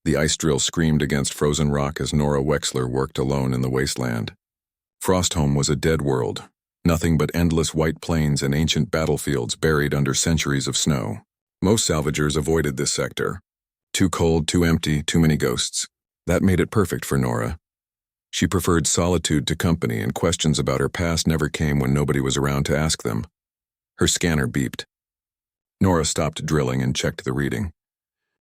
The ice drill screamed against frozen rock as Nora Wexler worked alone in the wasteland. Frostholm was a dead world, nothing but endless white plains and ancient battlefields buried under centuries of snow. Most salvagers avoided this sector. Too cold, too empty, too many ghosts. That made it perfect for Nora. She preferred solitude to company, and questions about her past never came when nobody was around to ask them. Her scanner beeped. Nora stopped drilling and checked the reading.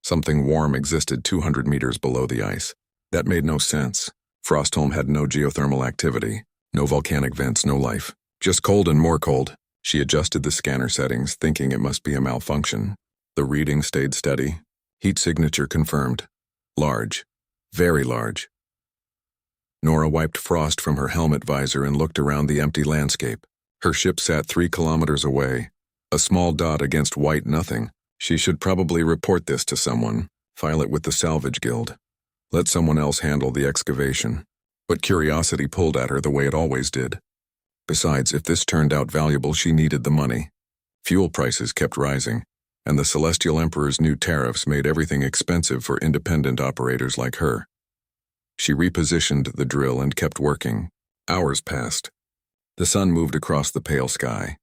Something warm existed 200 meters below the ice. That made no sense. Frostholm had no geothermal activity, no volcanic vents, no life. Just cold and more cold. She adjusted the scanner settings, thinking it must be a malfunction. The reading stayed steady. Heat signature confirmed. Large. Very large. Nora wiped frost from her helmet visor and looked around the empty landscape. Her ship sat 3 kilometers away, a small dot against white nothing. She should probably report this to someone, file it with the Salvage Guild. Let someone else handle the excavation. But curiosity pulled at her the way it always did. Besides, if this turned out valuable, she needed the money. Fuel prices kept rising, and the Celestial Emperor's new tariffs made everything expensive for independent operators like her. She repositioned the drill and kept working. Hours passed. The sun moved across the pale sky.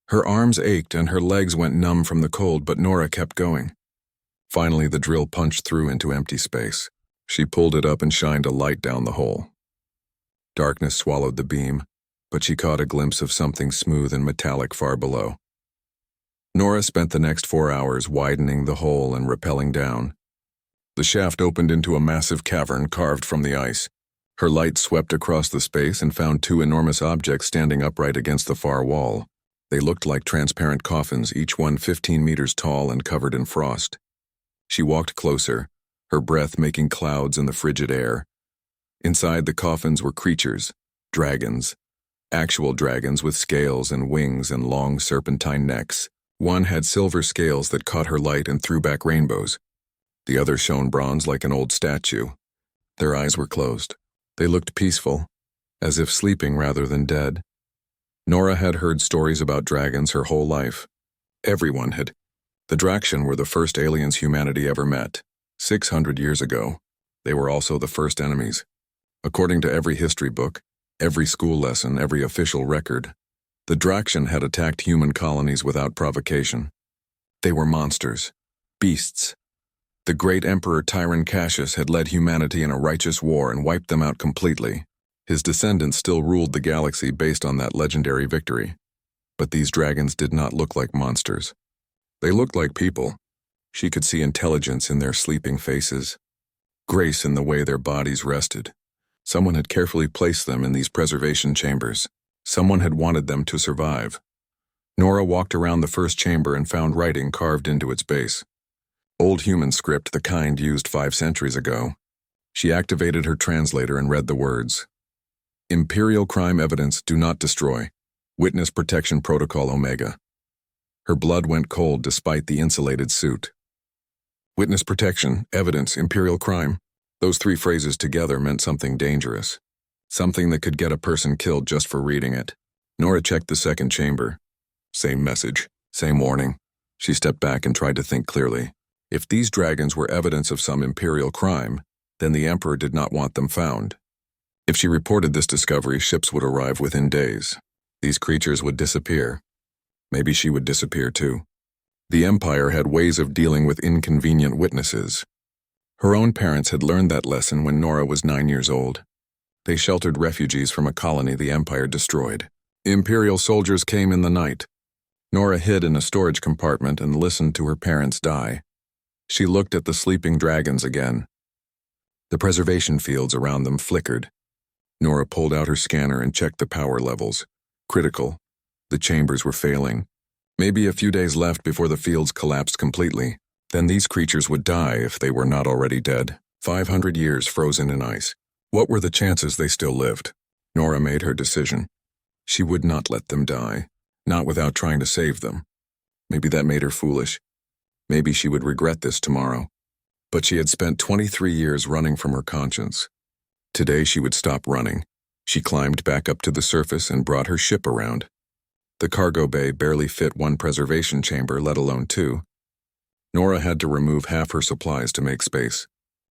Her arms ached and her legs went numb from the cold, but Nora kept going. Finally, the drill punched through into empty space. She pulled it up and shined a light down the hole. Darkness swallowed the beam, but she caught a glimpse of something smooth and metallic far below. Nora spent the next 4 hours widening the hole and rappelling down. The shaft opened into a massive cavern carved from the ice. Her light swept across the space and found 2 enormous objects standing upright against the far wall. They looked like transparent coffins, each one 15 meters tall and covered in frost. She walked closer, her breath making clouds in the frigid air. Inside the coffins were creatures, dragons. Actual dragons with scales and wings and long serpentine necks. One had silver scales that caught her light and threw back rainbows. The other shone bronze like an old statue. Their eyes were closed. They looked peaceful, as if sleeping rather than dead. Nora had heard stories about dragons her whole life. Everyone had. The Draxian were the first aliens humanity ever met. 600 years ago. They were also the first enemies. According to every history book, every school lesson, every official record, the Draxian had attacked human colonies without provocation. They were monsters. Beasts. The great Emperor Tyran Cassius had led humanity in a righteous war and wiped them out completely. His descendants still ruled the galaxy based on that legendary victory. But these dragons did not look like monsters. They looked like people. She could see intelligence in their sleeping faces, grace in the way their bodies rested. Someone had carefully placed them in these preservation chambers. Someone had wanted them to survive. Nora walked around the first chamber and found writing carved into its base. Old human script, the kind used 5 centuries ago. She activated her translator and read the words. Imperial Crime Evidence Do Not Destroy. Witness Protection Protocol Omega. Her blood went cold despite the insulated suit. Witness protection, evidence, Imperial crime. Those 3 phrases together meant something dangerous. Something that could get a person killed just for reading it. Nora checked the second chamber. Same message, same warning. She stepped back and tried to think clearly. If these dragons were evidence of some Imperial crime, then the Emperor did not want them found. If she reported this discovery, ships would arrive within days. These creatures would disappear. Maybe she would disappear too. The Empire had ways of dealing with inconvenient witnesses. Her own parents had learned that lesson when Nora was 9 years old. They sheltered refugees from a colony the Empire destroyed. Imperial soldiers came in the night. Nora hid in a storage compartment and listened to her parents die. She looked at the sleeping dragons again. The preservation fields around them flickered. Nora pulled out her scanner and checked the power levels. Critical. The chambers were failing. Maybe a few days left before the fields collapsed completely. Then these creatures would die if they were not already dead. 500 years frozen in ice. What were the chances they still lived? Nora made her decision. She would not let them die. Not without trying to save them. Maybe that made her foolish. Maybe she would regret this tomorrow. But she had spent 23 years running from her conscience. Today she would stop running. She climbed back up to the surface and brought her ship around. The cargo bay barely fit 1 preservation chamber, let alone 2. Nora had to remove half her supplies to make space.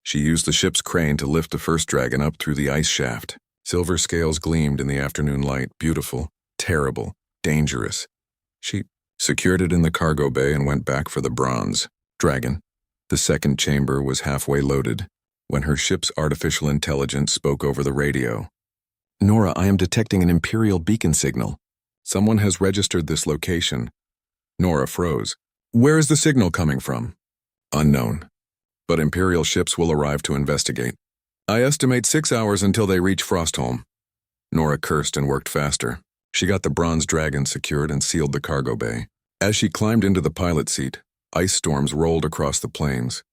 She used the ship's crane to lift the first dragon up through the ice shaft. Silver scales gleamed in the afternoon light, beautiful, terrible, dangerous. She secured it in the cargo bay and went back for the bronze dragon. The second chamber was halfway loaded when her ship's artificial intelligence spoke over the radio. "Nora, I am detecting an Imperial beacon signal. Someone has registered this location." Nora froze. "Where is the signal coming from?" "Unknown. But Imperial ships will arrive to investigate. I estimate 6 hours until they reach Frostholm." Nora cursed and worked faster. She got the bronze dragon secured and sealed the cargo bay. As she climbed into the pilot seat, ice storms rolled across the plains.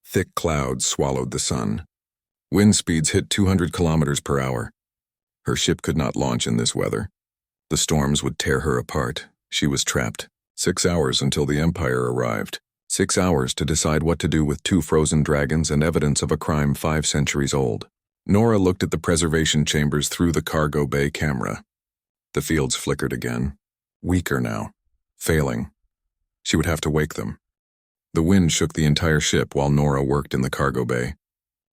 Thick clouds swallowed the sun. Wind speeds hit 200 kilometers per hour. Her ship could not launch in this weather. The storms would tear her apart. She was trapped. 6 hours until the Empire arrived. 6 hours to decide what to do with 2 frozen dragons and evidence of a crime 5 centuries old. Nora looked at the preservation chambers through the cargo bay camera. The fields flickered again. Weaker now. Failing. She would have to wake them. The wind shook the entire ship while Nora worked in the cargo bay.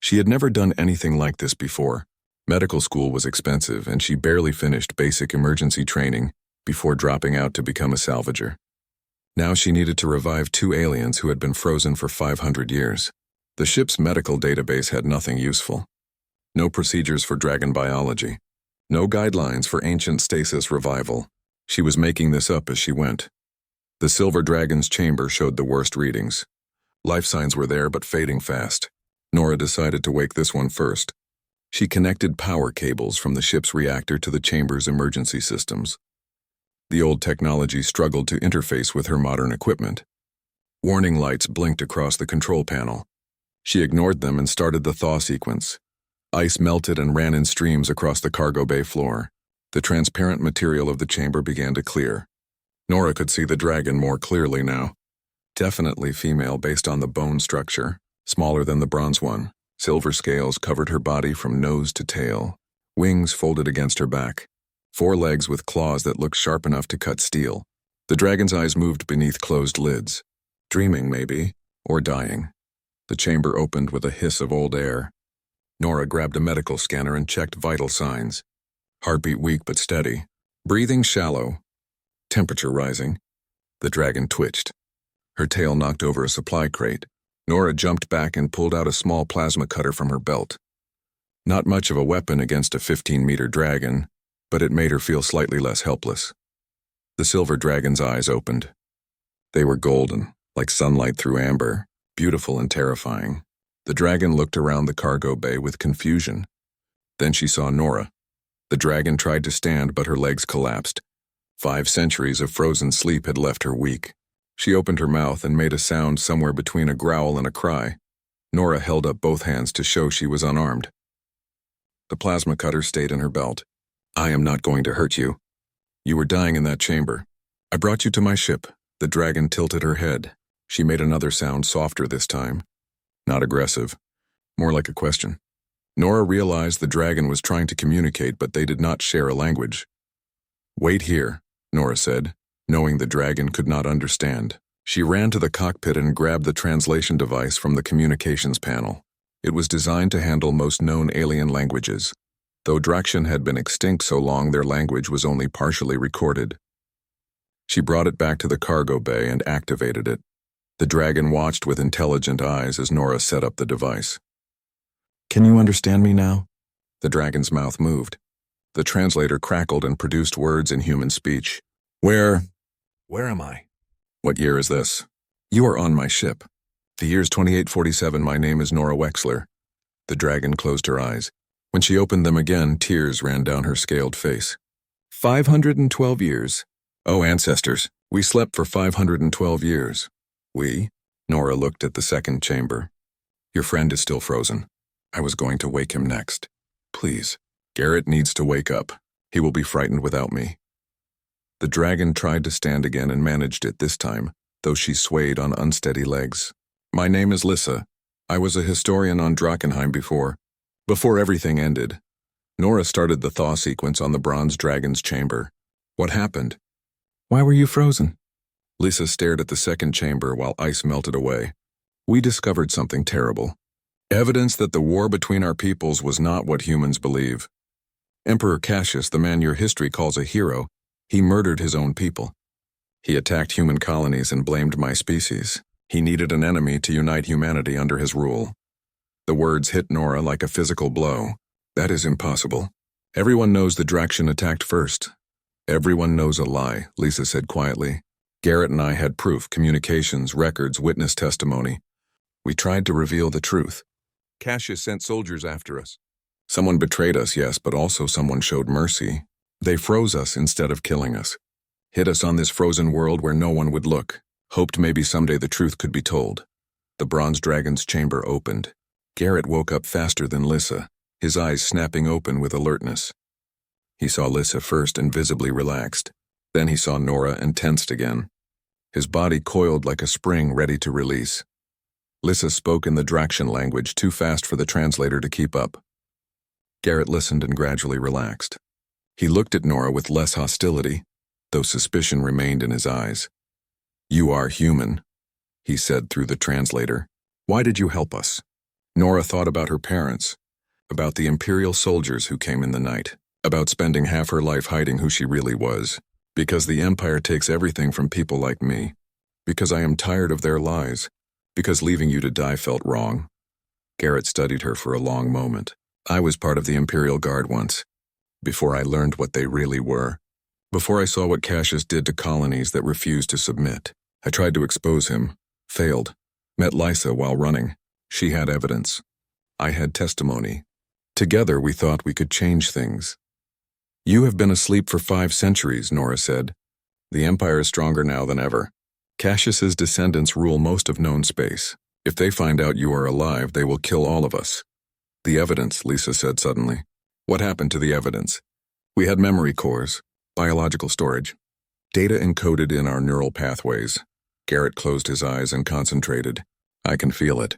She had never done anything like this before. Medical school was expensive, and she barely finished basic emergency training before dropping out to become a salvager. Now she needed to revive 2 aliens who had been frozen for 500 years. The ship's medical database had nothing useful. No procedures for dragon biology. No guidelines for ancient stasis revival. She was making this up as she went. The silver dragon's chamber showed the worst readings. Life signs were there, but fading fast. Nora decided to wake this one first. She connected power cables from the ship's reactor to the chamber's emergency systems. The old technology struggled to interface with her modern equipment. Warning lights blinked across the control panel. She ignored them and started the thaw sequence. Ice melted and ran in streams across the cargo bay floor. The transparent material of the chamber began to clear. Nora could see the dragon more clearly now. Definitely female based on the bone structure, smaller than the bronze one. Silver scales covered her body from nose to tail. Wings folded against her back. 4 legs with claws that looked sharp enough to cut steel. The dragon's eyes moved beneath closed lids. Dreaming, maybe, or dying. The chamber opened with a hiss of old air. Nora grabbed a medical scanner and checked vital signs. Heartbeat weak but steady. Breathing shallow. Temperature rising. The dragon twitched. Her tail knocked over a supply crate. Nora jumped back and pulled out a small plasma cutter from her belt. Not much of a weapon against a 15-meter dragon, but it made her feel slightly less helpless. The silver dragon's eyes opened. They were golden, like sunlight through amber, beautiful and terrifying. The dragon looked around the cargo bay with confusion. Then she saw Nora. The dragon tried to stand, but her legs collapsed. 5 centuries of frozen sleep had left her weak. She opened her mouth and made a sound somewhere between a growl and a cry. Nora held up both hands to show she was unarmed. The plasma cutter stayed in her belt. "I am not going to hurt you. You were dying in that chamber. I brought you to my ship." The dragon tilted her head. She made another sound, softer this time. Not aggressive. More like a question. Nora realized the dragon was trying to communicate, but they did not share a language. "Wait here," Nora said, knowing the dragon could not understand. She ran to the cockpit and grabbed the translation device from the communications panel. It was designed to handle most known alien languages. Though Draxian had been extinct so long, their language was only partially recorded. She brought it back to the cargo bay and activated it. The dragon watched with intelligent eyes as Nora set up the device. "Can you understand me now?" The dragon's mouth moved. The translator crackled and produced words in human speech. Where am I? What year is this?" "You are on my ship. The year's 2847. My name is Nora Wexler." The dragon closed her eyes. When she opened them again, tears ran down her scaled face. 512 years. "Oh, ancestors, we slept for 512 years. We?" Nora looked at the second chamber. "Your friend is still frozen. I was going to wake him next. Please. Garrett needs to wake up. He will be frightened without me." The dragon tried to stand again and managed it this time, though she swayed on unsteady legs. "My name is Lissa. I was a historian on Drakkenheim before everything ended." Nora started the thaw sequence on the bronze dragon's chamber. "What happened?" "Why were you frozen?" Lissa stared at the second chamber while ice melted away. "We discovered something terrible. Evidence that the war between our peoples was not what humans believe. Emperor Cassius, the man your history calls a hero, he murdered his own people. He attacked human colonies and blamed my species. He needed an enemy to unite humanity under his rule. The words hit Nora like a physical blow. That is impossible. Everyone knows the Draxian attacked first. Everyone knows a lie, Lisa said quietly. Garrett and I had proof, communications, records, witness testimony. We tried to reveal the truth. Cassius sent soldiers after us. Someone betrayed us, yes, but also someone showed mercy. They froze us instead of killing us. Hid us on this frozen world where no one would look. Hoped maybe someday the truth could be told. The bronze dragon's chamber opened. Garrett woke up faster than Lissa, his eyes snapping open with alertness. He saw Lissa first and visibly relaxed. Then he saw Nora and tensed again. His body coiled like a spring ready to release. Lissa spoke in the Draxian language too fast for the translator to keep up. Garrett listened and gradually relaxed. He looked at Nora with less hostility, though suspicion remained in his eyes. "You are human," he said through the translator. "Why did you help us?" Nora thought about her parents, about the Imperial soldiers who came in the night, about spending half her life hiding who she really was. Because the Empire takes everything from people like me. Because I am tired of their lies. Because leaving you to die felt wrong. Garrett studied her for a long moment. I was part of the Imperial Guard once. Before I learned what they really were. Before I saw what Cassius did to colonies that refused to submit. I tried to expose him. Failed. Met Lysa while running. She had evidence. I had testimony. Together we thought we could change things. "You have been asleep for 5 centuries, Nora said. The Empire is stronger now than ever. Cassius's descendants rule most of known space. If they find out you are alive, they will kill all of us." "The evidence," Lisa said suddenly. "What happened to the evidence?" "We had memory cores, biological storage, data encoded in our neural pathways." Garrett closed his eyes and concentrated. "I can feel it.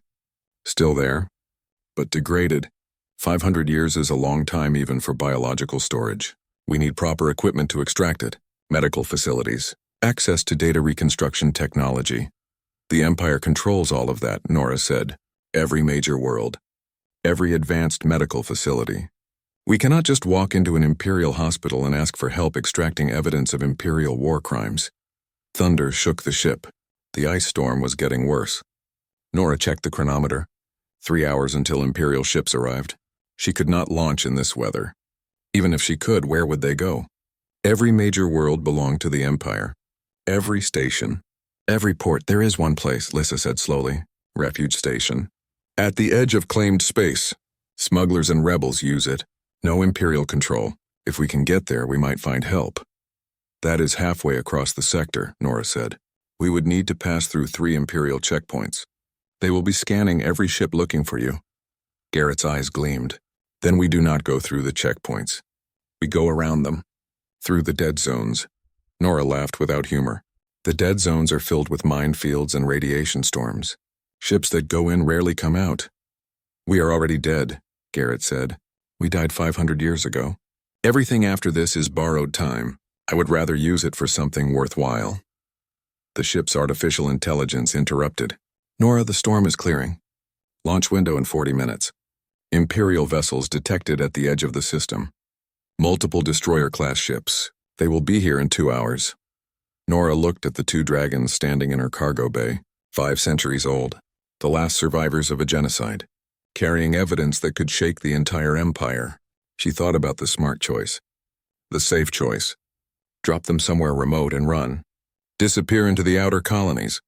Still there, but degraded. 500 years is a long time even for biological storage. We need proper equipment to extract it, medical facilities, access to data reconstruction technology. The Empire controls all of that," Nora said. "Every major world. Every advanced medical facility. We cannot just walk into an Imperial hospital and ask for help extracting evidence of Imperial war crimes." Thunder shook the ship. The ice storm was getting worse. Nora checked the chronometer. 3 hours until Imperial ships arrived. She could not launch in this weather. Even if she could, where would they go? Every major world belonged to the Empire. Every station. Every port. "There is one place," Lissa said slowly. "Refuge station. At the edge of claimed space. Smugglers and rebels use it. No Imperial control. If we can get there, we might find help." "That is halfway across the sector," Nora said. "We would need to pass through 3 Imperial checkpoints. They will be scanning every ship looking for you." Garrett's eyes gleamed. "Then we do not go through the checkpoints. We go around them. Through the dead zones." Nora laughed without humor. "The dead zones are filled with minefields and radiation storms. Ships that go in rarely come out." "We are already dead," Garrett said. "We died 500 years ago. Everything after this is borrowed time. I would rather use it for something worthwhile." The ship's artificial intelligence interrupted. "Nora, the storm is clearing. Launch window in 40 minutes. Imperial vessels detected at the edge of the system. Multiple destroyer-class ships. They will be here in 2 hours." Nora looked at the 2 dragons standing in her cargo bay, 5 centuries old, the last survivors of a genocide, carrying evidence that could shake the entire Empire. She thought about the smart choice. The safe choice. Drop them somewhere remote and run. Disappear into the outer colonies.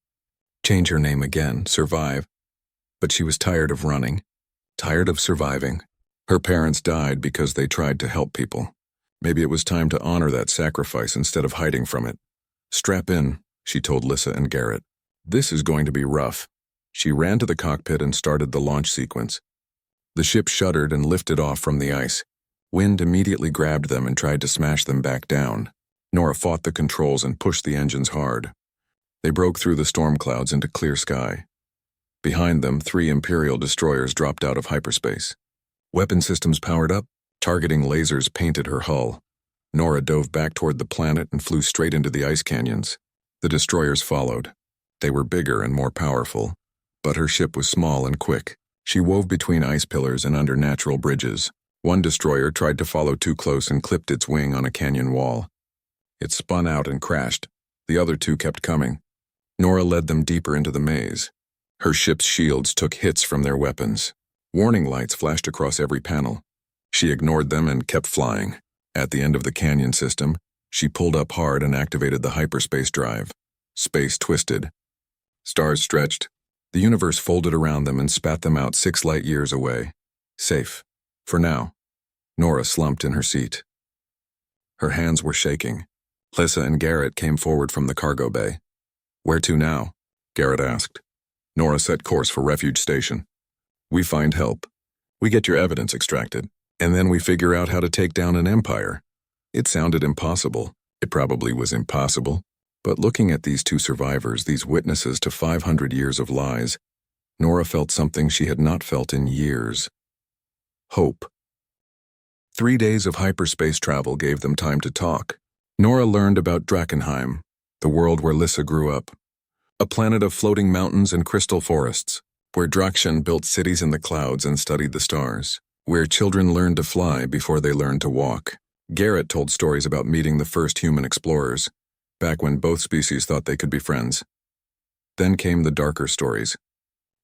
Change her name again, survive. But she was tired of running. Tired of surviving. Her parents died because they tried to help people. Maybe it was time to honor that sacrifice instead of hiding from it. "Strap in," she told Lissa and Garrett. "This is going to be rough." She ran to the cockpit and started the launch sequence. The ship shuddered and lifted off from the ice. Wind immediately grabbed them and tried to smash them back down. Nora fought the controls and pushed the engines hard. They broke through the storm clouds into clear sky. Behind them, 3 Imperial destroyers dropped out of hyperspace. Weapon systems powered up, targeting lasers painted her hull. Nora dove back toward the planet and flew straight into the ice canyons. The destroyers followed. They were bigger and more powerful, but her ship was small and quick. She wove between ice pillars and under natural bridges. One destroyer tried to follow too close and clipped its wing on a canyon wall. It spun out and crashed. The other two kept coming. Nora led them deeper into the maze. Her ship's shields took hits from their weapons. Warning lights flashed across every panel. She ignored them and kept flying. At the end of the canyon system, she pulled up hard and activated the hyperspace drive. Space twisted. Stars stretched. The universe folded around them and spat them out 6 light years away. Safe. For now. Nora slumped in her seat. Her hands were shaking. Lissa and Garrett came forward from the cargo bay. "Where to now?" Garrett asked. Nora set course for Refuge Station. "We find help. We get your evidence extracted. And then we figure out how to take down an empire." It sounded impossible. It probably was impossible. But looking at these two survivors, these witnesses to 500 years of lies, Nora felt something she had not felt in years. Hope. 3 days of hyperspace travel gave them time to talk. Nora learned about Drakenheim, the world where Lissa grew up. A planet of floating mountains and crystal forests, where Drakshan built cities in the clouds and studied the stars, where children learned to fly before they learned to walk. Garrett told stories about meeting the first human explorers, back when both species thought they could be friends. Then came the darker stories.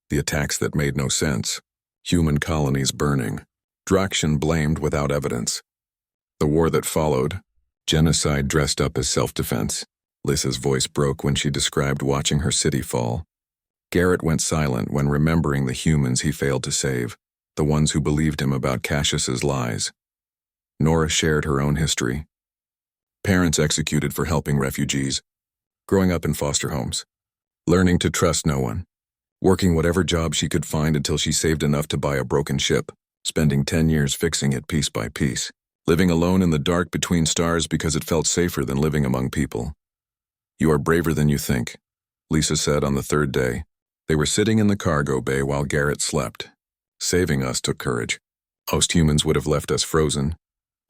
The attacks that made no sense. Human colonies burning. Drakshan blamed without evidence. The war that followed. Genocide dressed up as self-defense. Lissa's voice broke when she described watching her city fall. Garrett went silent when remembering the humans he failed to save, the ones who believed him about Cassius's lies. Nora shared her own history. Parents executed for helping refugees. Growing up in foster homes. Learning to trust no one. Working whatever job she could find until she saved enough to buy a broken ship. Spending 10 years fixing it piece by piece. Living alone in the dark between stars because it felt safer than living among people. "You are braver than you think," Lisa said on the 3rd day. They were sitting in the cargo bay while Garrett slept. "Saving us took courage. Most humans would have left us frozen."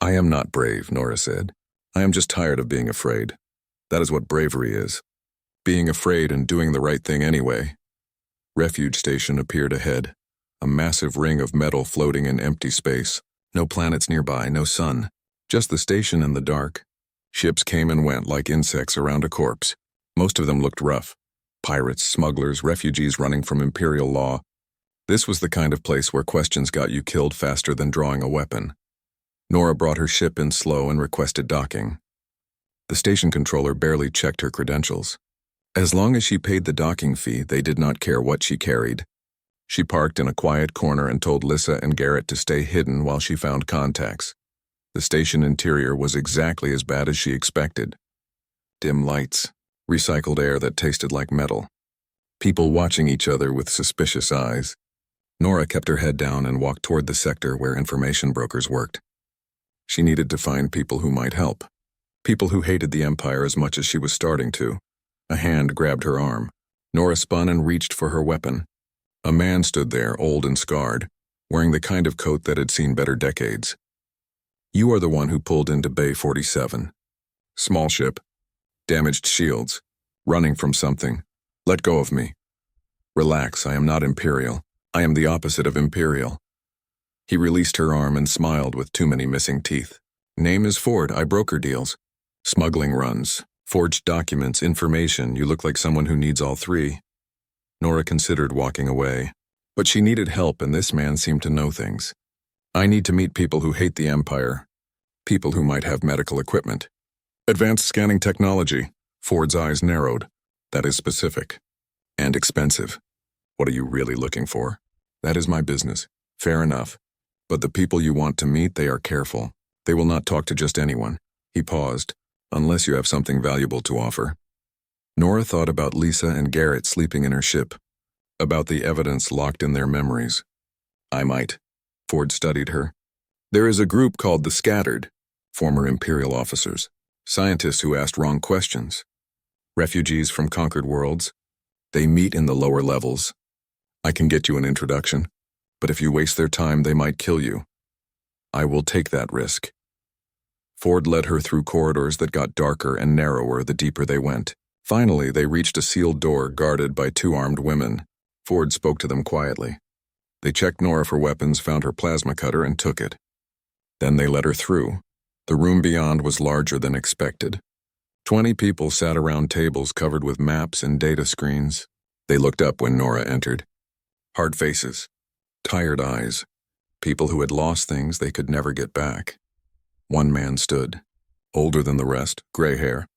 "I am not brave," Nora said. "I am just tired of being afraid. That is what bravery is. Being afraid and doing the right thing anyway." Refuge Station appeared ahead. A massive ring of metal floating in empty space. No planets nearby, no sun. Just the station and the dark. Ships came and went like insects around a corpse. Most of them looked rough. Pirates, smugglers, refugees running from imperial law. This was the kind of place where questions got you killed faster than drawing a weapon. Nora brought her ship in slow and requested docking. The station controller barely checked her credentials. As long as she paid the docking fee, they did not care what she carried. She parked in a quiet corner and told Lissa and Garrett to stay hidden while she found contacts. The station interior was exactly as bad as she expected. Dim lights, recycled air that tasted like metal. People watching each other with suspicious eyes. Nora kept her head down and walked toward the sector where information brokers worked. She needed to find people who might help. People who hated the Empire as much as she was starting to. A hand grabbed her arm. Nora spun and reached for her weapon. A man stood there, old and scarred, wearing the kind of coat that had seen better decades. "You are the one who pulled into Bay 47. Small ship. Damaged shields. Running from something. Let go of me." "Relax, I am not Imperial. I am the opposite of Imperial." He released her arm and smiled with too many missing teeth. "Name is Ford, I broker deals. Smuggling runs, forged documents, information. You look like someone who needs all 3. Nora considered walking away, but she needed help and this man seemed to know things. "I need to meet people who hate the Empire. People who might have medical equipment. Advanced scanning technology." Ford's eyes narrowed. "That is specific. And expensive. What are you really looking for?" "That is my business." "Fair enough. But the people you want to meet, they are careful. They will not talk to just anyone." He paused. "Unless you have something valuable to offer." Nora thought about Lisa and Garrett sleeping in her ship. About the evidence locked in their memories. "I might." Ford studied her. "There is a group called the Scattered. Former Imperial officers. Scientists who asked wrong questions. Refugees from conquered worlds. They meet in the lower levels. I can get you an introduction. But if you waste their time, they might kill you. I will take that risk." Ford led her through corridors that got darker and narrower the deeper they went. Finally, they reached a sealed door guarded by 2 armed women. Ford spoke to them quietly. They checked Nora for weapons, found her plasma cutter, and took it. Then they let her through. The room beyond was larger than expected. 20 people sat around tables covered with maps and data screens. They looked up when Nora entered. Hard faces, tired eyes, people who had lost things they could never get back. One man stood, older than the rest, gray hair,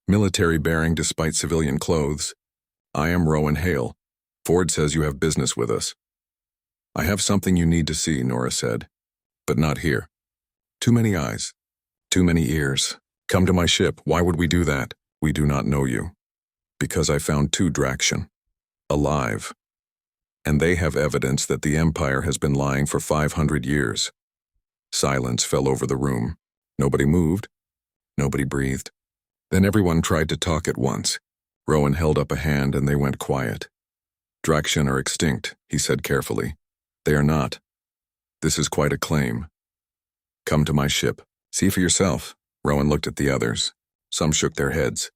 military bearing despite civilian clothes. "I am Rowan Hale. Ford says you have business with us." "I have something you need to see," Nora said. "But not here. Too many eyes. Too many ears. Come to my ship. Why would we do that?" "We do not know you." "Because I found 2 Draction. Alive. And they have evidence that the Empire has been lying for 500 years. Silence fell over the room. Nobody moved. Nobody breathed. Then everyone tried to talk at once. Rowan held up a hand and they went quiet. "Draction are extinct," he said carefully. "They are not. This is quite a claim. Come to my ship. See for yourself." Rowan looked at the others. Some shook their heads.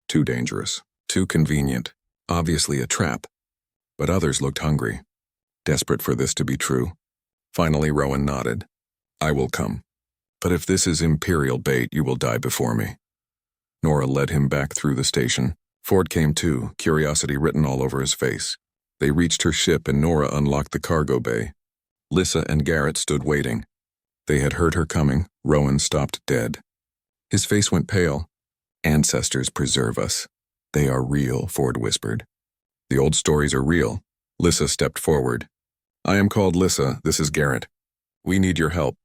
Too dangerous. Too convenient. Obviously a trap. But others looked hungry, desperate for this to be true. Finally, Rowan nodded. "I will come. But if this is Imperial bait, you will die before me." Nora led him back through the station. Ford came too, curiosity written all over his face. They reached her ship and Nora unlocked the cargo bay. Lissa and Garrett stood waiting. They had heard her coming. Rowan stopped dead. His face went pale. "Ancestors preserve us. They are real," Ford whispered. "The old stories are real." Lissa stepped forward. "I am called Lissa. This is Garrett. We need your help."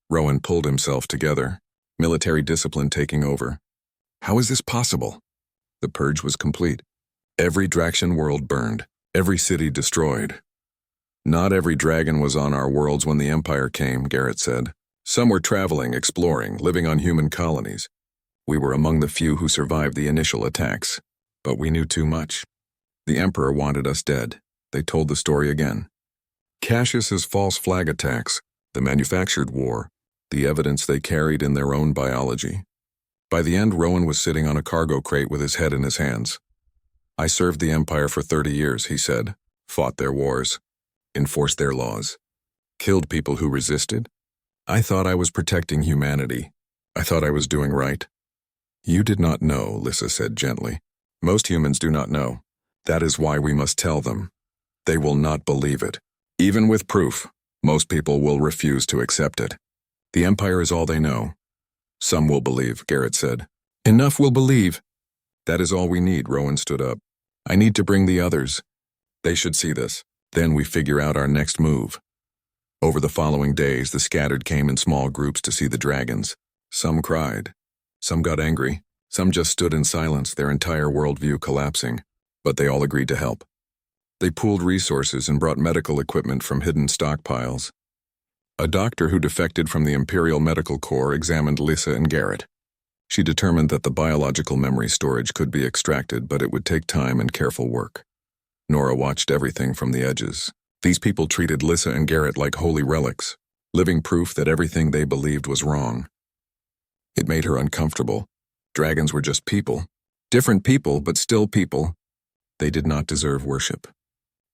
Rowan pulled himself together, military discipline taking over. "How is this possible?" The purge was complete. Every Draction world burned, every city destroyed. "Not every dragon was on our worlds when the Empire came," Garrett said. "Some were traveling, exploring, living on human colonies. We were among the few who survived the initial attacks. But we knew too much. The Emperor wanted us dead." They told the story again. Cassius's false flag attacks, the manufactured war, the evidence they carried in their own biology. By the end, Rowan was sitting on a cargo crate with his head in his hands. "I served the Empire for 30 years, he said. "Fought their wars. Enforced their laws. Killed people who resisted. I thought I was protecting humanity. I thought I was doing right." "You did not know," Lissa said gently. "Most humans do not know. That is why we must tell them. They will not believe it. Even with proof, most people will refuse to accept it. The Empire is all they know." "Some will believe," Garrett said. "Enough will believe." "That is all we need," Rowan stood up. "I need to bring the others. They should see this. Then we figure out our next move." Over the following days, the scattered came in small groups to see the dragons. Some cried. Some got angry. Some just stood in silence, their entire worldview collapsing. But they all agreed to help. They pooled resources and brought medical equipment from hidden stockpiles. A doctor who defected from the Imperial Medical Corps examined Lissa and Garrett. She determined that the biological memory storage could be extracted, but it would take time and careful work. Nora watched everything from the edges. These people treated Lissa and Garrett like holy relics, living proof that everything they believed was wrong. It made her uncomfortable. Dragons were just people. Different people, but still people. They did not deserve worship.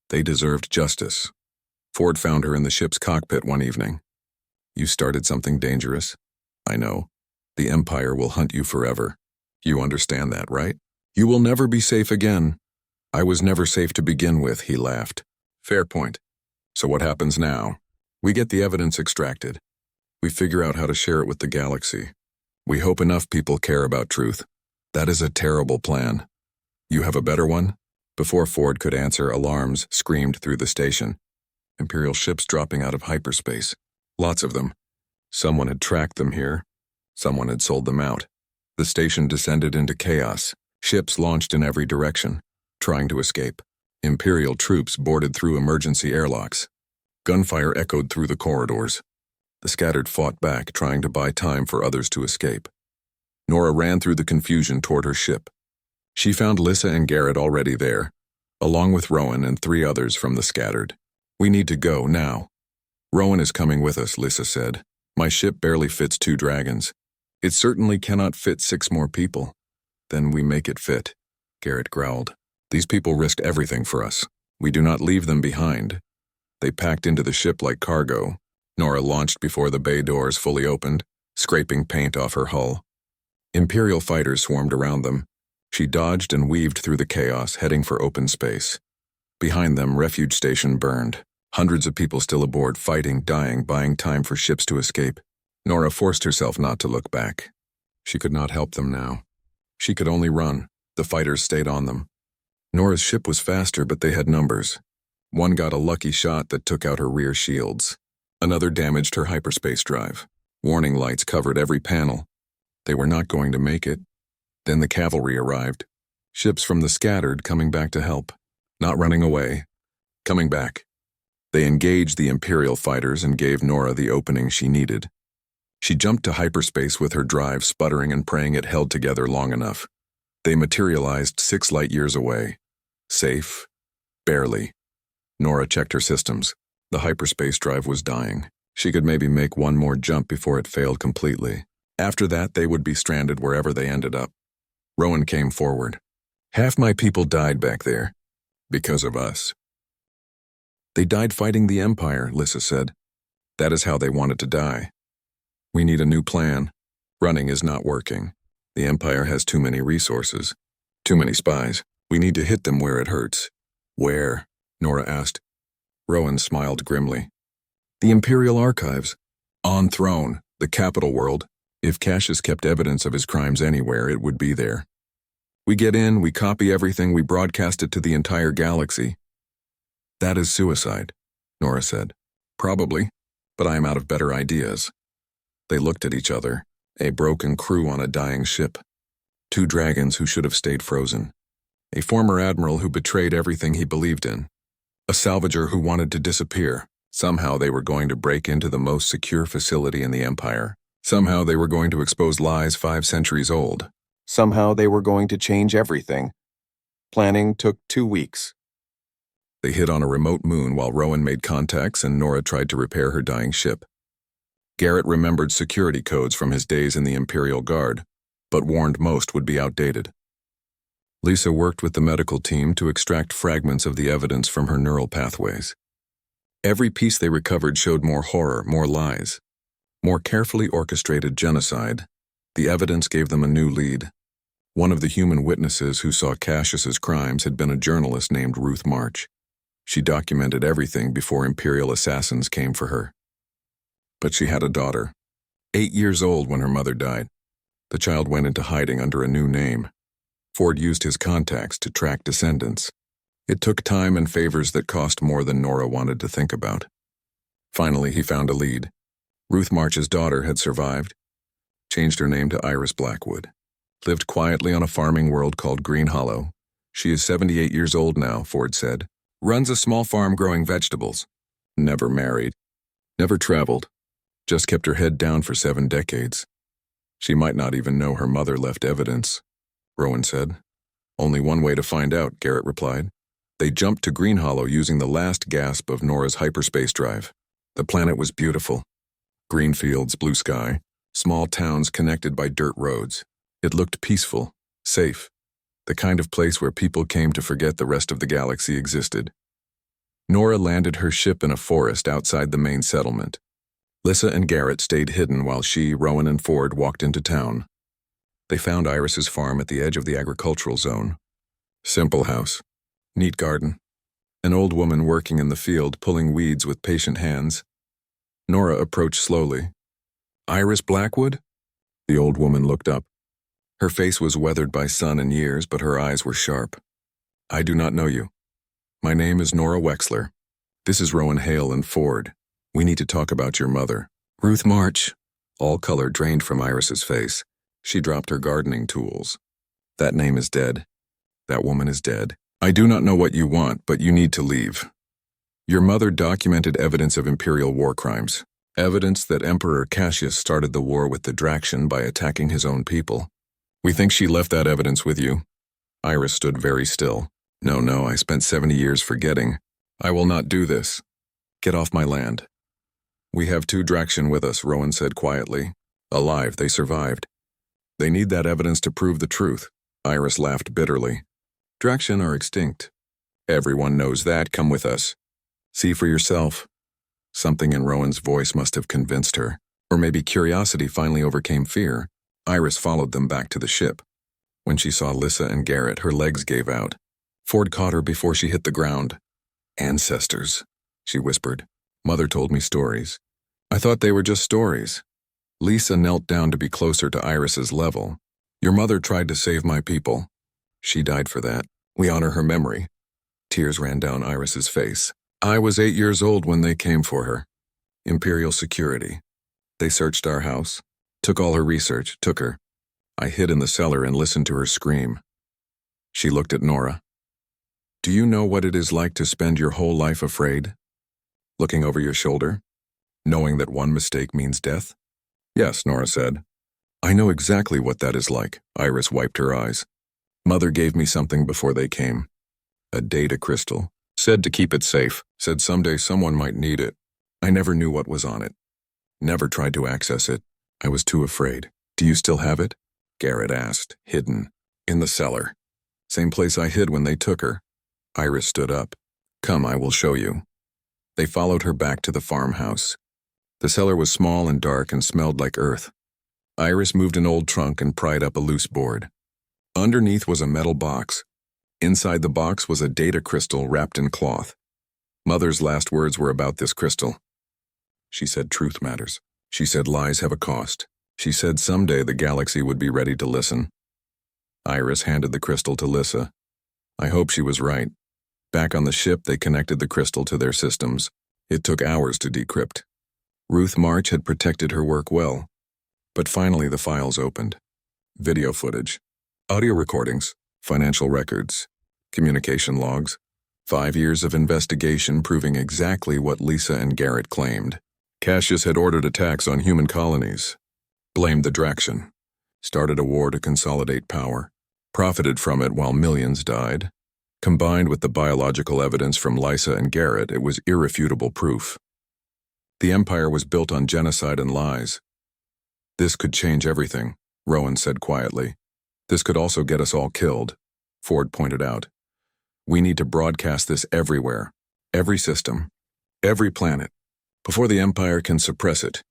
They deserved justice. Ford found her in the ship's cockpit one evening. "You started something dangerous." "I know. The Empire will hunt you forever. You understand that, right? You will never be safe again." "I was never safe to begin with," he laughed. "Fair point. So what happens now? We get the evidence extracted. We figure out how to share it with the galaxy. We hope enough people care about truth. That is a terrible plan. You have a better one?" Before Ford could answer, alarms screamed through the station. Imperial ships dropping out of hyperspace. Lots of them. Someone had tracked them here. Someone had sold them out. The station descended into chaos. Ships launched in every direction, trying to escape. Imperial troops boarded through emergency airlocks. Gunfire echoed through the corridors. The scattered fought back, trying to buy time for others to escape. Nora ran through the confusion toward her ship. She found Lissa and Garrett already there, along with Rowan and 3 others from the scattered. "We need to go now." "Rowan is coming with us," Lissa said. "My ship barely fits 2 dragons. It certainly cannot fit 6 more people." "Then we make it fit," Garrett growled. "These people risked everything for us. We do not leave them behind." They packed into the ship like cargo. Nora launched before the bay doors fully opened, scraping paint off her hull. Imperial fighters swarmed around them. She dodged and weaved through the chaos, heading for open space. Behind them, refuge station burned. Hundreds of people still aboard, fighting, dying, buying time for ships to escape. Nora forced herself not to look back. She could not help them now. She could only run. The fighters stayed on them. Nora's ship was faster, but they had numbers. One got a lucky shot that took out her rear shields. Another damaged her hyperspace drive. Warning lights covered every panel. They were not going to make it. Then the cavalry arrived. Ships from the scattered coming back to help. Not running away. Coming back. They engaged the Imperial fighters and gave Nora the opening she needed. She jumped to hyperspace with her drive sputtering and praying it held together long enough. They materialized 6 light years away. Safe. Barely. Nora checked her systems. The hyperspace drive was dying. She could maybe make one more jump before it failed completely. After that, they would be stranded wherever they ended up. Rowan came forward. Half my people died back there. Because of us. They died fighting the Empire, Lissa said. That is how they wanted to die. We need a new plan. Running is not working. The Empire has too many resources. Too many spies. We need to hit them where it hurts. Where? Nora asked. Rowan smiled grimly. The Imperial Archives. On Throne, the capital world. If Cassius kept evidence of his crimes anywhere, it would be there. We get in, we copy everything, we broadcast it to the entire galaxy. That is suicide, Nora said. Probably, but I am out of better ideas. They looked at each other, a broken crew on a dying ship. 2 dragons who should have stayed frozen. A former admiral who betrayed everything he believed in. A salvager who wanted to disappear. Somehow they were going to break into the most secure facility in the Empire. Somehow they were going to expose lies 5 centuries old. Somehow they were going to change everything. Planning took 2 weeks. They hit on a remote moon while Rowan made contacts and Nora tried to repair her dying ship. Garrett remembered security codes from his days in the Imperial Guard, but warned most would be outdated. Lisa worked with the medical team to extract fragments of the evidence from her neural pathways. Every piece they recovered showed more horror, more lies, more carefully orchestrated genocide. The evidence gave them a new lead. One of the human witnesses who saw Cassius's crimes had been a journalist named Ruth March. She documented everything before Imperial assassins came for her. But she had a daughter, 8 years old when her mother died. The child went into hiding under a new name. Ford used his contacts to track descendants. It took time and favors that cost more than Nora wanted to think about. Finally, he found a lead. Ruth March's daughter had survived, changed her name to Iris Blackwood, lived quietly on a farming world called Green Hollow. She is 78 years old now, Ford said. Runs a small farm growing vegetables. Never married. Never traveled. Just kept her head down for 7 decades. She might not even know her mother left evidence, Rowan said. Only one way to find out, Garrett replied. They jumped to Green Hollow using the last gasp of Nora's hyperspace drive. The planet was beautiful. Green fields, blue sky, small towns connected by dirt roads. It looked peaceful, safe, the kind of place where people came to forget the rest of the galaxy existed. Nora landed her ship in a forest outside the main settlement. Lissa and Garrett stayed hidden while she, Rowan, and Ford walked into town. They found Iris's farm at the edge of the agricultural zone. Simple house, neat garden, an old woman working in the field pulling weeds with patient hands. Nora approached slowly. Iris Blackwood? The old woman looked up. Her face was weathered by sun and years, but her eyes were sharp. I do not know you. My name is Nora Wexler. This is Rowan Hale and Ford. We need to talk about your mother. Ruth March. All color drained from Iris's face. She dropped her gardening tools. That name is dead. That woman is dead. I do not know what you want, but you need to leave. Your mother documented evidence of Imperial war crimes. Evidence that Emperor Cassius started the war with the Draxian by attacking his own people. We think she left that evidence with you. Iris stood very still. No, I spent 70 years forgetting. I will not do this. Get off my land. We have 2 Draxian with us, Rowan said quietly. Alive, they survived. They need that evidence to prove the truth. Iris laughed bitterly. Draxian are extinct. Everyone knows that, come with us. See for yourself. Something in Rowan's voice must have convinced her. Or maybe curiosity finally overcame fear. Iris followed them back to the ship. When she saw Lissa and Garrett, her legs gave out. Ford caught her before she hit the ground. Ancestors, she whispered. Mother told me stories. I thought they were just stories. Lisa knelt down to be closer to Iris's level. Your mother tried to save my people. She died for that. We honor her memory. Tears ran down Iris's face. I was 8 years old when they came for her. Imperial security. They searched our house, took all her research, took her. I hid in the cellar and listened to her scream. She looked at Nora. Do you know what it is like to spend your whole life afraid? Looking over your shoulder? Knowing that one mistake means death? Yes, Nora said. I know exactly what that is like. Iris wiped her eyes. Mother gave me something before they came. A data crystal. Said to keep it safe. Said someday someone might need it. I never knew what was on it. Never tried to access it. I was too afraid. Do you still have it? Garrett asked, hidden. In the cellar. Same place I hid when they took her. Iris stood up. Come, I will show you. They followed her back to the farmhouse. The cellar was small and dark and smelled like earth. Iris moved an old trunk and pried up a loose board. Underneath was a metal box. Inside the box was a data crystal wrapped in cloth. Mother's last words were about this crystal. She said truth matters. She said lies have a cost. She said someday the galaxy would be ready to listen. Iris handed the crystal to Lissa. I hope she was right. Back on the ship, they connected the crystal to their systems. It took hours to decrypt. Ruth March had protected her work well. But finally the files opened. Video footage, audio recordings, financial records, communication logs, 5 years of investigation proving exactly what Lisa and Garrett claimed. Cassius had ordered attacks on human colonies, blamed the Draxian, started a war to consolidate power, profited from it while millions died. Combined with the biological evidence from Lysa and Garrett, it was irrefutable proof. The Empire was built on genocide and lies. This could change everything, Rowan said quietly. This could also get us all killed, Ford pointed out. We need to broadcast this everywhere, every system, every planet, before the Empire can suppress it.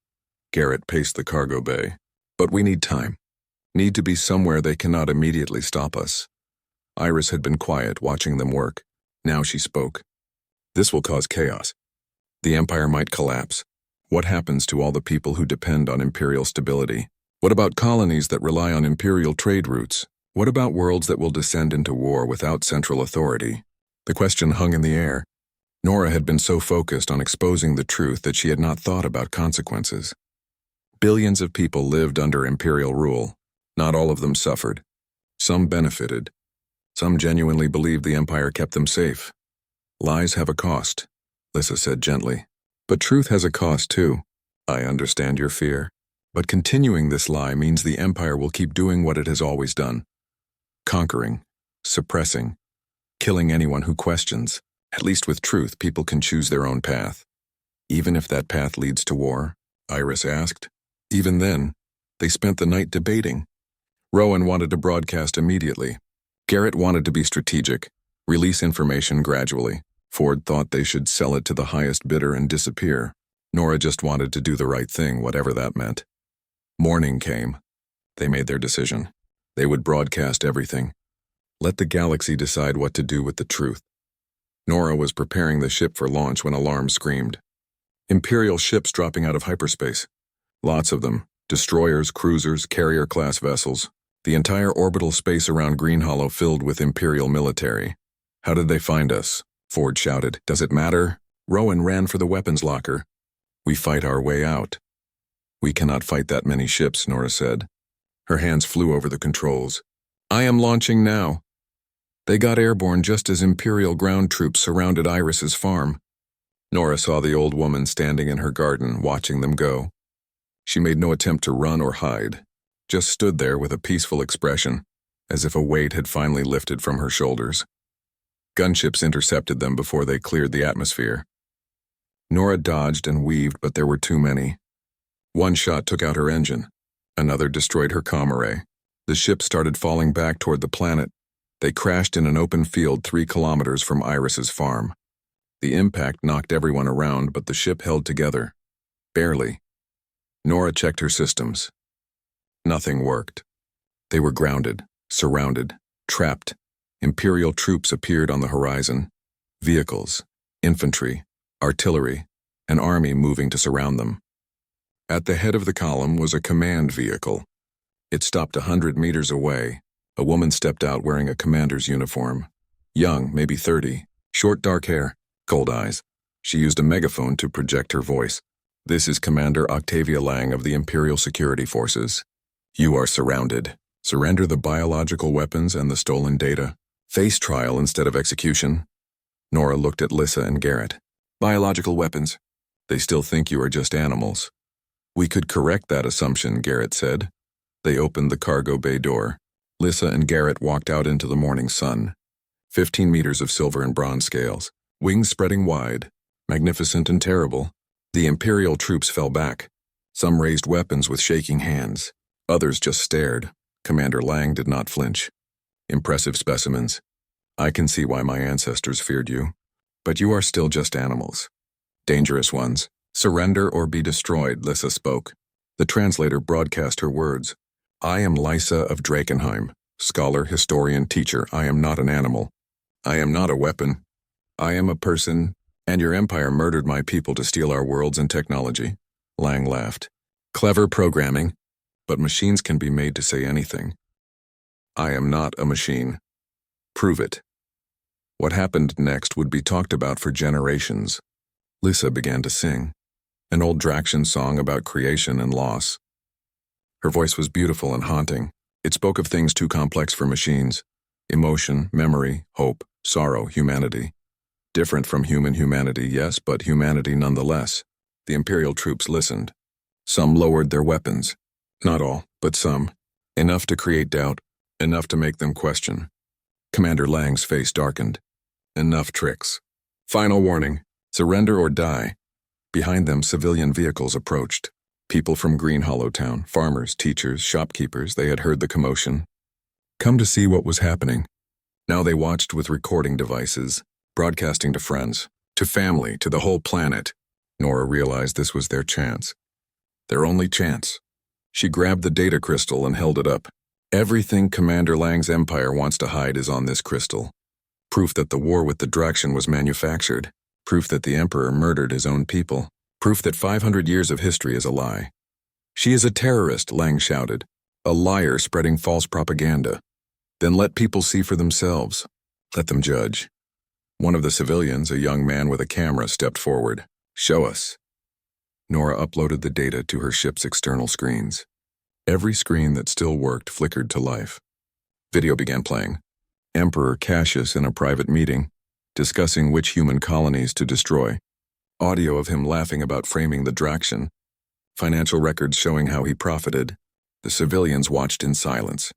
Garrett paced the cargo bay. But we need time. Need to be somewhere they cannot immediately stop us. Iris had been quiet, watching them work. Now she spoke. This will cause chaos. The Empire might collapse. What happens to all the people who depend on Imperial stability? What about colonies that rely on Imperial trade routes? What about worlds that will descend into war without central authority? The question hung in the air. Nora had been so focused on exposing the truth that she had not thought about consequences. Billions of people lived under Imperial rule. Not all of them suffered. Some benefited. Some genuinely believed the Empire kept them safe. Lies have a cost, Lissa said gently. But truth has a cost too. I understand your fear. But continuing this lie means the Empire will keep doing what it has always done. Conquering, suppressing, killing anyone who questions. At least with truth, people can choose their own path. Even if that path leads to war, Iris asked. Even then, they spent the night debating. Rowan wanted to broadcast immediately. Garrett wanted to be strategic, release information gradually. Ford thought they should sell it to the highest bidder and disappear. Nora just wanted to do the right thing, whatever that meant. Morning came. They made their decision. They would broadcast everything. Let the galaxy decide what to do with the truth. Nora was preparing the ship for launch when alarms screamed. Imperial ships dropping out of hyperspace. Lots of them. Destroyers, cruisers, carrier-class vessels. The entire orbital space around Green Hollow filled with Imperial military. How did they find us? Ford shouted. Does it matter? Rowan ran for the weapons locker. We fight our way out. We cannot fight that many ships, Nora said. Her hands flew over the controls. I am launching now. They got airborne just as Imperial ground troops surrounded Iris's farm. Nora saw the old woman standing in her garden, watching them go. She made no attempt to run or hide, just stood there with a peaceful expression, as if a weight had finally lifted from her shoulders. Gunships intercepted them before they cleared the atmosphere. Nora dodged and weaved, but there were too many. One shot took out her engine. Another destroyed her comm array. The ship started falling back toward the planet. They crashed in an open field 3 kilometers from Iris's farm. The impact knocked everyone around, but the ship held together. Barely. Nora checked her systems. Nothing worked. They were grounded, surrounded, trapped. Imperial troops appeared on the horizon. Vehicles, infantry, artillery, an army moving to surround them. At the head of the column was a command vehicle. It stopped 100 meters away. A woman stepped out wearing a commander's uniform. Young, maybe 30, short dark hair, cold eyes. She used a megaphone to project her voice. "This is Commander Octavia Lang of the Imperial Security Forces. You are surrounded. Surrender the biological weapons and the stolen data. Face trial instead of execution." Nora looked at Lissa and Garrett. "Biological weapons. They still think you are just animals." "We could correct that assumption," Garrett said. They opened the cargo bay door. Lissa and Garrett walked out into the morning sun. 15 meters of silver and bronze scales, wings spreading wide, magnificent and terrible. The Imperial troops fell back. Some raised weapons with shaking hands. Others just stared. Commander Lang did not flinch. "Impressive specimens. I can see why my ancestors feared you. But you are still just animals. Dangerous ones. Surrender or be destroyed," Lissa spoke. The translator broadcast her words. "I am Lysa of Drakenheim, scholar, historian, teacher. I am not an animal. I am not a weapon. I am a person, and your empire murdered my people to steal our worlds and technology." Lang laughed. "Clever programming, but machines can be made to say anything. I am not a machine. Prove it." What happened next would be talked about for generations. Lissa began to sing, an old Draxian song about creation and loss. Her voice was beautiful and haunting. It spoke of things too complex for machines. Emotion, memory, hope, sorrow, humanity. Different from human humanity, yes, but humanity nonetheless. The Imperial troops listened. Some lowered their weapons. Not all, but some. Enough to create doubt, enough to make them question. Commander Lang's face darkened. Enough tricks. Final warning, surrender or die. Behind them, civilian vehicles approached. People from Green Hollow Town, farmers, teachers, shopkeepers, they had heard the commotion. Come to see what was happening. Now they watched with recording devices, broadcasting to friends, to family, to the whole planet. Nora realized this was their chance. Their only chance. She grabbed the data crystal and held it up. Everything Commander Lang's empire wants to hide is on this crystal. Proof that the war with the Draxian was manufactured. Proof that the Emperor murdered his own people. Proof that 500 years of history is a lie. "She is a terrorist," Lang shouted. "A liar spreading false propaganda. Then let people see for themselves. Let them judge." One of the civilians, a young man with a camera, stepped forward. "Show us." Nora uploaded the data to her ship's external screens. Every screen that still worked flickered to life. Video began playing. Emperor Cassius in a private meeting, discussing which human colonies to destroy. Audio of him laughing about framing the Draxian. Financial records showing how he profited. The civilians watched in silence.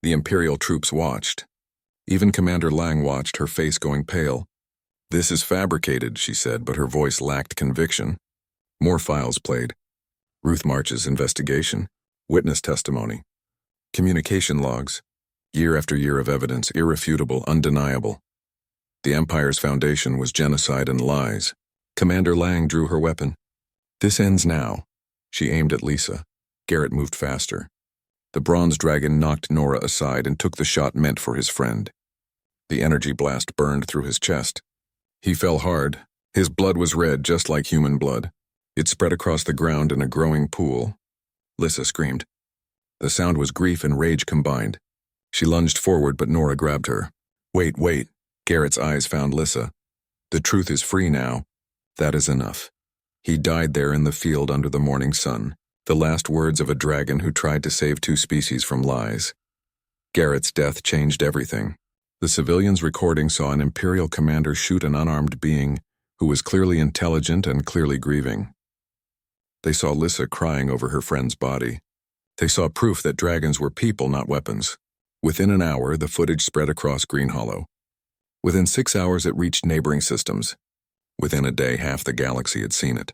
The Imperial troops watched. Even Commander Lang watched, her face going pale. "This is fabricated," she said, but her voice lacked conviction. More files played. Ruth March's investigation. Witness testimony. Communication logs. Year after year of evidence, irrefutable, undeniable. The Empire's foundation was genocide and lies. Commander Lang drew her weapon. "This ends now." She aimed at Lissa. Garrett moved faster. The bronze dragon knocked Nora aside and took the shot meant for his friend. The energy blast burned through his chest. He fell hard. His blood was red, just like human blood. It spread across the ground in a growing pool. Lissa screamed. The sound was grief and rage combined. She lunged forward, but Nora grabbed her. Wait. Garrett's eyes found Lissa. "The truth is free now. That is enough." He died there in the field under the morning sun, the last words of a dragon who tried to save two species from lies. Garrett's death changed everything. The civilians' recording saw an Imperial commander shoot an unarmed being who was clearly intelligent and clearly grieving. They saw Lissa crying over her friend's body. They saw proof that dragons were people, not weapons. Within an hour, the footage spread across Green Hollow. Within 6 hours, it reached neighboring systems. Within a day, half the galaxy had seen it.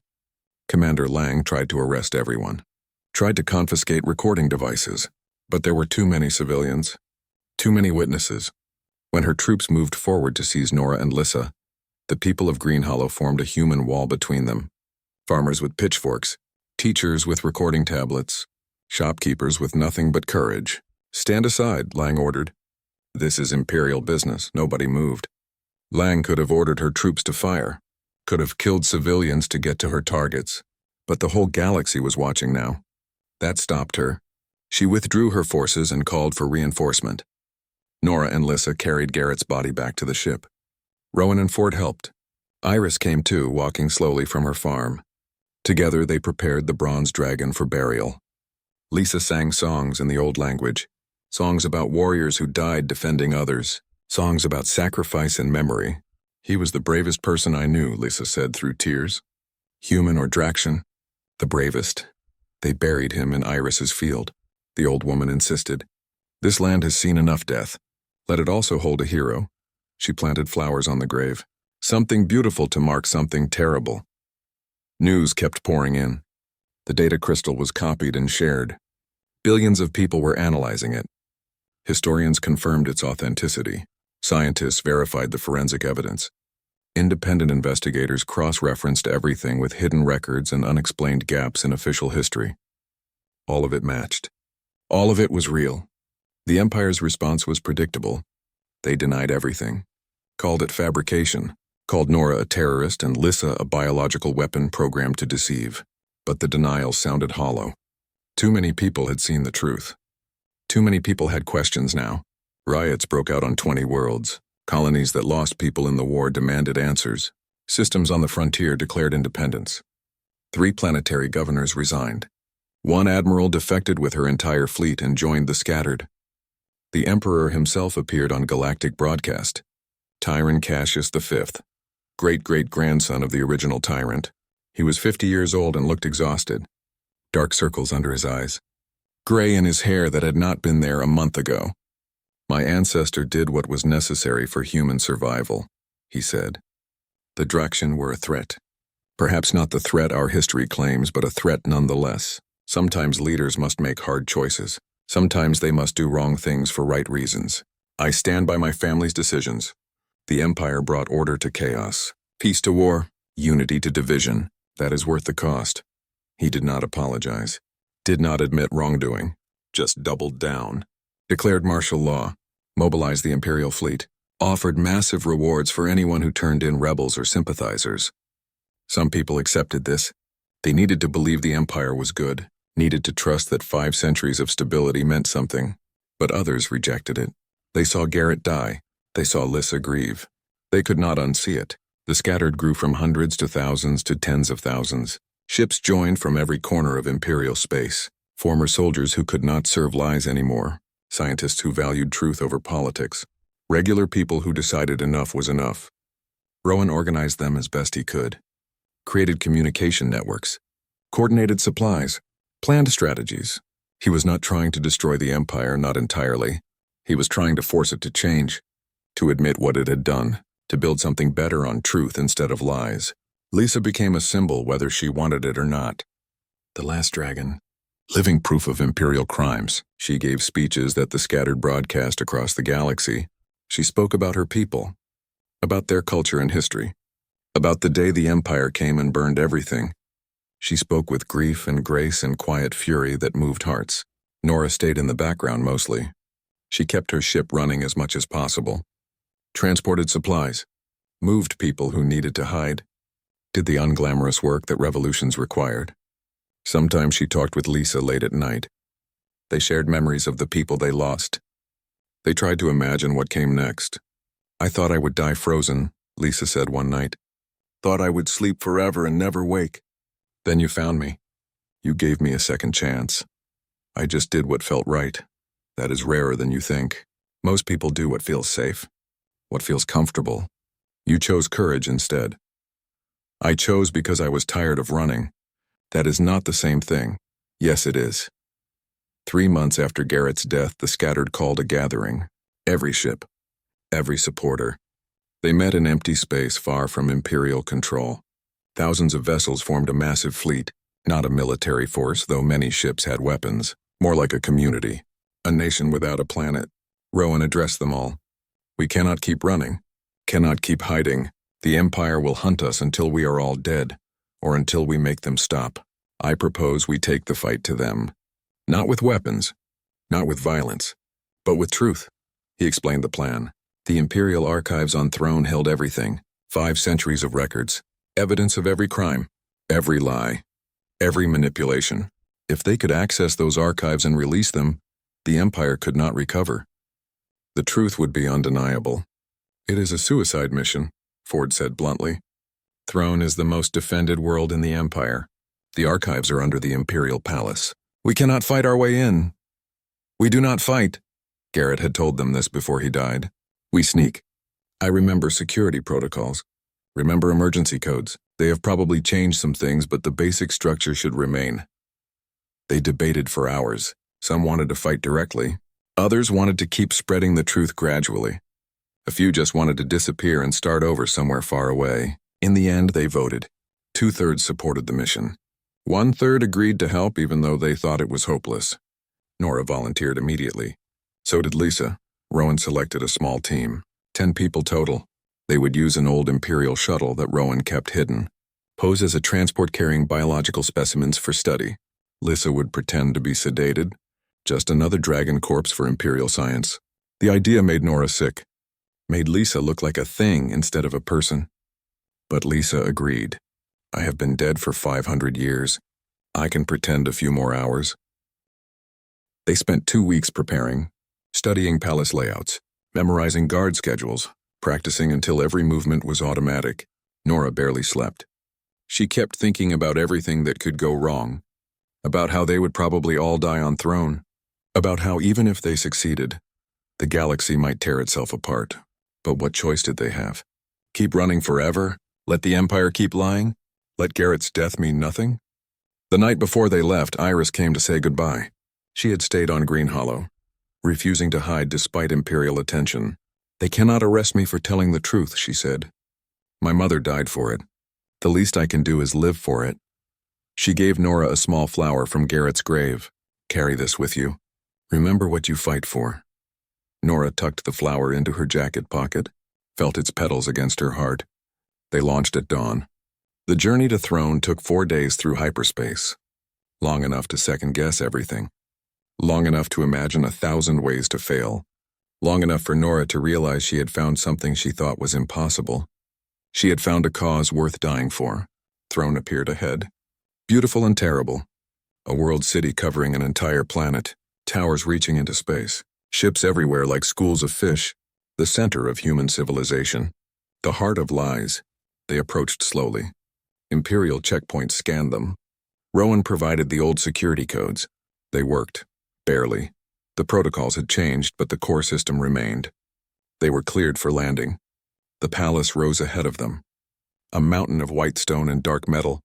Commander Lang tried to arrest everyone, tried to confiscate recording devices, but there were too many civilians, too many witnesses. When her troops moved forward to seize Nora and Lissa, The people of Green Hollow formed a human wall between them. Farmers with pitchforks, teachers with recording tablets, shopkeepers with nothing but courage. "Stand aside," Lang ordered. "This is Imperial business." Nobody moved. Lang could have ordered her troops to fire, could have killed civilians to get to her targets, but the whole galaxy was watching now. That stopped her. She withdrew her forces and called for reinforcement. Nora and Lissa carried Garrett's body back to the ship. Rowan and Ford helped. Iris came too, walking slowly from her farm. Together they prepared the bronze dragon for burial. Lisa sang songs in the old language, songs about warriors who died defending others, songs about sacrifice and memory. "He was the bravest person I knew," Lisa said through tears. "Human or Draxian, the bravest." They buried him in Iris's field. The old woman insisted. "This land has seen enough death. Let it also hold a hero." She planted flowers on the grave. Something beautiful to mark something terrible. News kept pouring in. The data crystal was copied and shared. Billions of people were analyzing it. Historians confirmed its authenticity. Scientists verified the forensic evidence. Independent investigators cross-referenced everything with hidden records and unexplained gaps in official history. All of it matched. All of it was real. The Empire's response was predictable. They denied everything. Called it fabrication. Called Nora a terrorist and Lissa a biological weapon programmed to deceive. But the denial sounded hollow. Too many people had seen the truth. Too many people had questions now. Riots broke out on 20 worlds. Colonies that lost people in the war demanded answers. Systems on the frontier declared independence. 3 planetary governors resigned. 1 admiral defected with her entire fleet and joined the scattered. The Emperor himself appeared on Galactic broadcast. Tyron Cassius V, great-great-grandson of the original tyrant. He was 50 years old and looked exhausted. Dark circles under his eyes. Gray in his hair that had not been there a month ago. "My ancestor did what was necessary for human survival," he said. The Draxian were a threat. Perhaps not the threat our history claims, but a threat nonetheless. Sometimes leaders must make hard choices. Sometimes they must do wrong things for right reasons. "I stand by my family's decisions." The Empire brought order to chaos, peace to war, unity to division. That is worth the cost. He did not apologize, did not admit wrongdoing, just doubled down, declared martial law, mobilized the Imperial fleet, offered massive rewards for anyone who turned in rebels or sympathizers. Some people accepted this. They needed to believe the Empire was good, needed to trust that 5 centuries of stability meant something. But others rejected it. They saw Garrett die. They saw Lissa grieve. They could not unsee it. The scattered grew from hundreds to thousands to tens of thousands. Ships joined from every corner of Imperial space. Former soldiers who could not serve lies anymore. Scientists who valued truth over politics. Regular people who decided enough was enough. Rowan organized them as best he could. Created communication networks. Coordinated supplies. Planned strategies. He was not trying to destroy the Empire, not entirely. He was trying to force it to change. To admit what it had done. To build something better on truth instead of lies. Lisa became a symbol whether she wanted it or not. The last dragon. Living proof of Imperial crimes. She gave speeches that the scattered broadcast across the galaxy. She spoke about her people. About their culture and history. About the day the Empire came and burned everything. She spoke with grief and grace and quiet fury that moved hearts. Nora stayed in the background mostly. She kept her ship running as much as possible. Transported supplies. Moved people who needed to hide. Did the unglamorous work that revolutions required. Sometimes she talked with Lisa late at night. They shared memories of the people they lost. They tried to imagine what came next. "I thought I would die frozen," Lisa said one night. "Thought I would sleep forever and never wake. Then you found me. You gave me a second chance. I just did what felt right. That is rarer than you think. Most people do what feels safe, what feels comfortable. You chose courage instead. I chose because I was tired of running. That is not the same thing. Yes, it is." 3 months after Garrett's death, the scattered called a gathering. Every ship. Every supporter. They met in empty space far from Imperial control. Thousands of vessels formed a massive fleet. Not a military force, though many ships had weapons. More like a community. A nation without a planet. Rowan addressed them all. "We cannot keep running. Cannot keep hiding. The Empire will hunt us until we are all dead, or until we make them stop. I propose we take the fight to them. Not with weapons, not with violence, but with truth. He explained the plan. The Imperial archives on Throne held everything. 5 centuries of records, evidence of every crime, every lie, every manipulation. If they could access those archives and release them, the Empire could not recover. The truth would be undeniable. It is a suicide mission, Ford said bluntly. Throne is the most defended world in the Empire. The archives are under the Imperial Palace. We cannot fight our way in. We do not fight. Garrett had told them this before he died. We sneak. I remember security protocols. Remember emergency codes. They have probably changed some things, but the basic structure should remain. They debated for hours. Some wanted to fight directly. Others wanted to keep spreading the truth gradually. A few just wanted to disappear and start over somewhere far away. In the end, they voted. 2/3 supported the mission. 1/3 agreed to help even though they thought it was hopeless. Nora volunteered immediately. So did Lisa. Rowan selected a small team. 10 people total. They would use an old Imperial shuttle that Rowan kept hidden. Pose as a transport carrying biological specimens for study. Lisa would pretend to be sedated. Just another dragon corpse for Imperial science. The idea made Nora sick. Made Lisa look like a thing instead of a person. But Lisa agreed. I have been dead for 500 years. I can pretend a few more hours. They spent 2 weeks preparing, studying palace layouts, memorizing guard schedules, practicing until every movement was automatic. Nora barely slept. She kept thinking about everything that could go wrong, about how they would probably all die on Throne, about how even if they succeeded, the galaxy might tear itself apart. But what choice did they have? Keep running forever? Let the Empire keep lying? Let Garrett's death mean nothing? The night before they left, Iris came to say goodbye. She had stayed on Green Hollow, refusing to hide despite Imperial attention. They cannot arrest me for telling the truth, she said. My mother died for it. The least I can do is live for it. She gave Nora a small flower from Garrett's grave. Carry this with you. Remember what you fight for. Nora tucked the flower into her jacket pocket, felt its petals against her heart. They launched at dawn. The journey to Throne took 4 days through hyperspace. Long enough to second-guess everything. Long enough to imagine 1,000 ways to fail. Long enough for Nora to realize she had found something she thought was impossible. She had found a cause worth dying for. Throne appeared ahead. Beautiful and terrible. A world city covering an entire planet. Towers reaching into space. Ships everywhere like schools of fish. The center of human civilization. The heart of lies. They approached slowly. Imperial checkpoints scanned them. Rowan provided the old security codes. They worked. Barely. The protocols had changed, but the core system remained. They were cleared for landing. The palace rose ahead of them. A mountain of white stone and dark metal.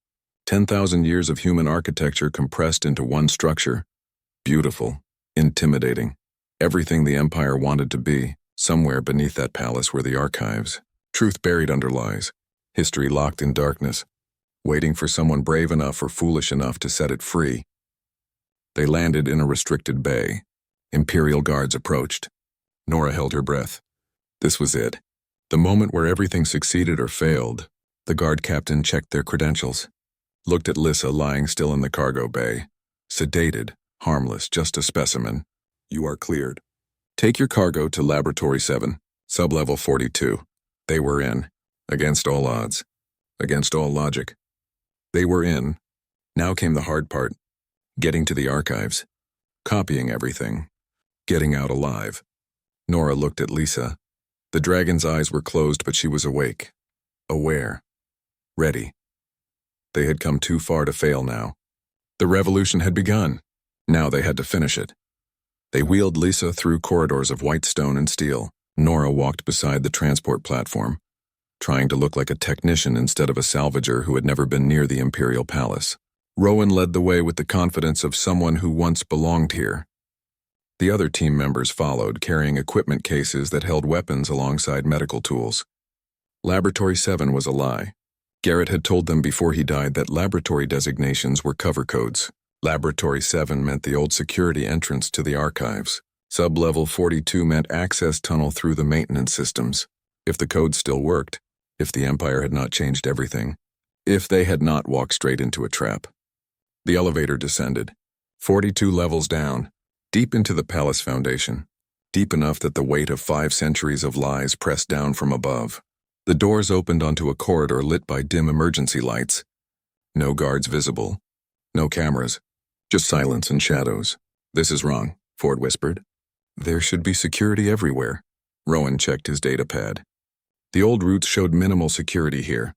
10,000 years of human architecture compressed into one structure. Beautiful. Intimidating. Everything the Empire wanted to be. Somewhere beneath that palace were the archives. Truth buried under lies. History locked in darkness. Waiting for someone brave enough or foolish enough to set it free. They landed in a restricted bay. Imperial guards approached. Nora held her breath. This was it. The moment where everything succeeded or failed. The guard captain checked their credentials. Looked at Lisa lying still in the cargo bay. Sedated, harmless, just a specimen. You are cleared. Take your cargo to Laboratory 7, sublevel 42. They were in. Against all odds. Against all logic. They were in. Now came the hard part. Getting to the archives. Copying everything. Getting out alive. Nora looked at Lisa. The dragon's eyes were closed, but she was awake. Aware. Ready. They had come too far to fail now. The revolution had begun. Now they had to finish it. They wheeled Lisa through corridors of white stone and steel. Nora walked beside the transport platform, trying to look like a technician instead of a salvager who had never been near the Imperial Palace. Rowan led the way with the confidence of someone who once belonged here. The other team members followed, carrying equipment cases that held weapons alongside medical tools. Laboratory 7 was a lie. Garrett had told them before he died that laboratory designations were cover codes. Laboratory 7 meant the old security entrance to the archives. Sublevel 42 meant access tunnel through the maintenance systems. If the code still worked, If the Empire had not changed everything. If they had not walked straight into a trap. The elevator descended. 42 levels down, deep into the palace foundation. Deep enough that the weight of 5 centuries of lies pressed down from above. The doors opened onto a corridor lit by dim emergency lights. No guards visible. No cameras. Just silence and shadows. "This is wrong," Ford whispered. "There should be security everywhere." Rowan checked his data pad. The old routes showed minimal security here.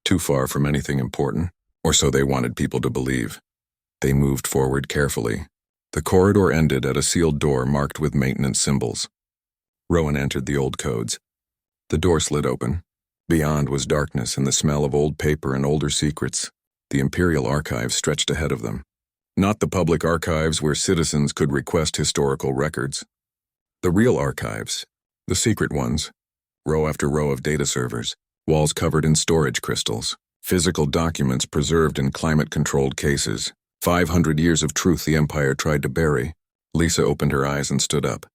Too far from anything important, or so they wanted people to believe. They moved forward carefully. The corridor ended at a sealed door marked with maintenance symbols. Rowan entered the old codes. The door slid open. Beyond was darkness and the smell of old paper and older secrets. The Imperial Archives stretched ahead of them. Not the public archives where citizens could request historical records. The real archives, the secret ones. Row after row of data servers, walls covered in storage crystals, physical documents preserved in climate-controlled cases. 500 years of truth the Empire tried to bury. Lisa opened her eyes and stood up.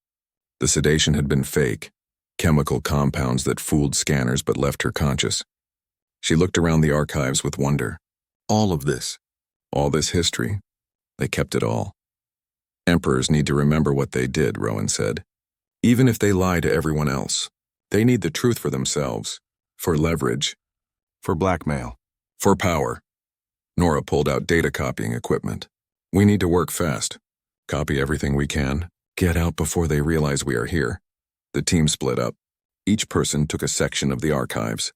The sedation had been fake, chemical compounds that fooled scanners but left her conscious. She looked around the archives with wonder. All of this, all this history, they kept it all. Emperors need to remember what they did, Rowan said. Even if they lie to everyone else, they need the truth for themselves, for leverage, for blackmail, for power. Nora pulled out data copying equipment. "We need to work fast. Copy everything we can. Get out before they realize we are here." The team split up. Each person took a section of the archives.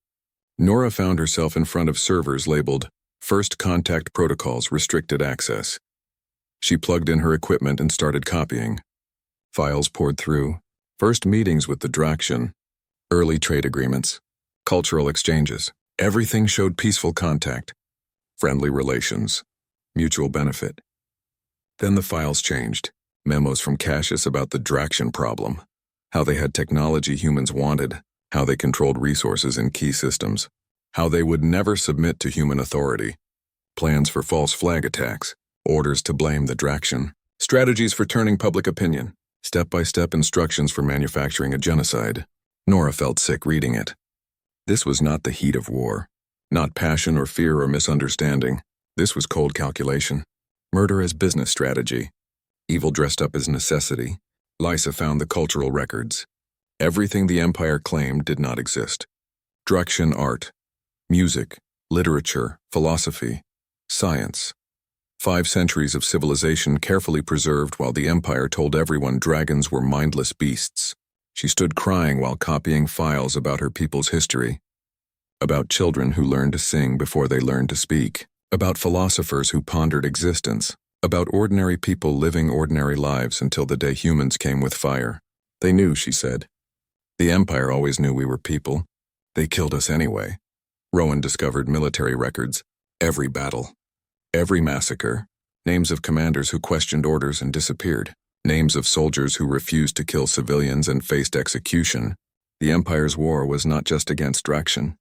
Nora found herself in front of servers labeled First Contact Protocols Restricted Access. She plugged in her equipment and started copying. Files poured through. First meetings with the Draxian. Early trade agreements. Cultural exchanges. Everything showed peaceful contact. Friendly relations. Mutual benefit. Then the files changed. Memos from Cassius about the Draxian problem. How they had technology humans wanted. How they controlled resources in key systems. How they would never submit to human authority. Plans for false flag attacks. Orders to blame the Draxian. Strategies for turning public opinion. Step-by-step instructions for manufacturing a genocide. Nora felt sick reading it. This was not the heat of war. Not passion or fear or misunderstanding. This was cold calculation. Murder as business strategy. Evil dressed up as necessity. Lysa found the cultural records. Everything the Empire claimed did not exist. Draxian art, music, literature, philosophy, science. 5 centuries of civilization carefully preserved while the Empire told everyone dragons were mindless beasts. She stood crying while copying files about her people's history. About children who learned to sing before they learned to speak. About philosophers who pondered existence. About ordinary people living ordinary lives until the day humans came with fire. They knew, she said. The Empire always knew we were people. They killed us anyway. Rowan discovered military records. Every battle. Every massacre. Names of commanders who questioned orders and disappeared. Names of soldiers who refused to kill civilians and faced execution. The Empire's war was not just against Draxian.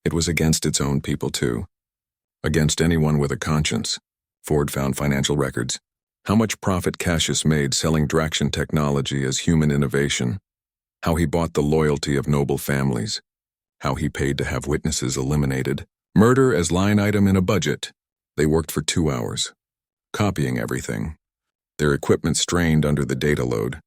It was against its own people, too. Against anyone with a conscience. Ford found financial records. How much profit Cassius made selling Draxian technology as human innovation. How he bought the loyalty of noble families. How he paid to have witnesses eliminated. Murder as line item in a budget. They worked for 2 hours. Copying everything. Their equipment strained under the data load.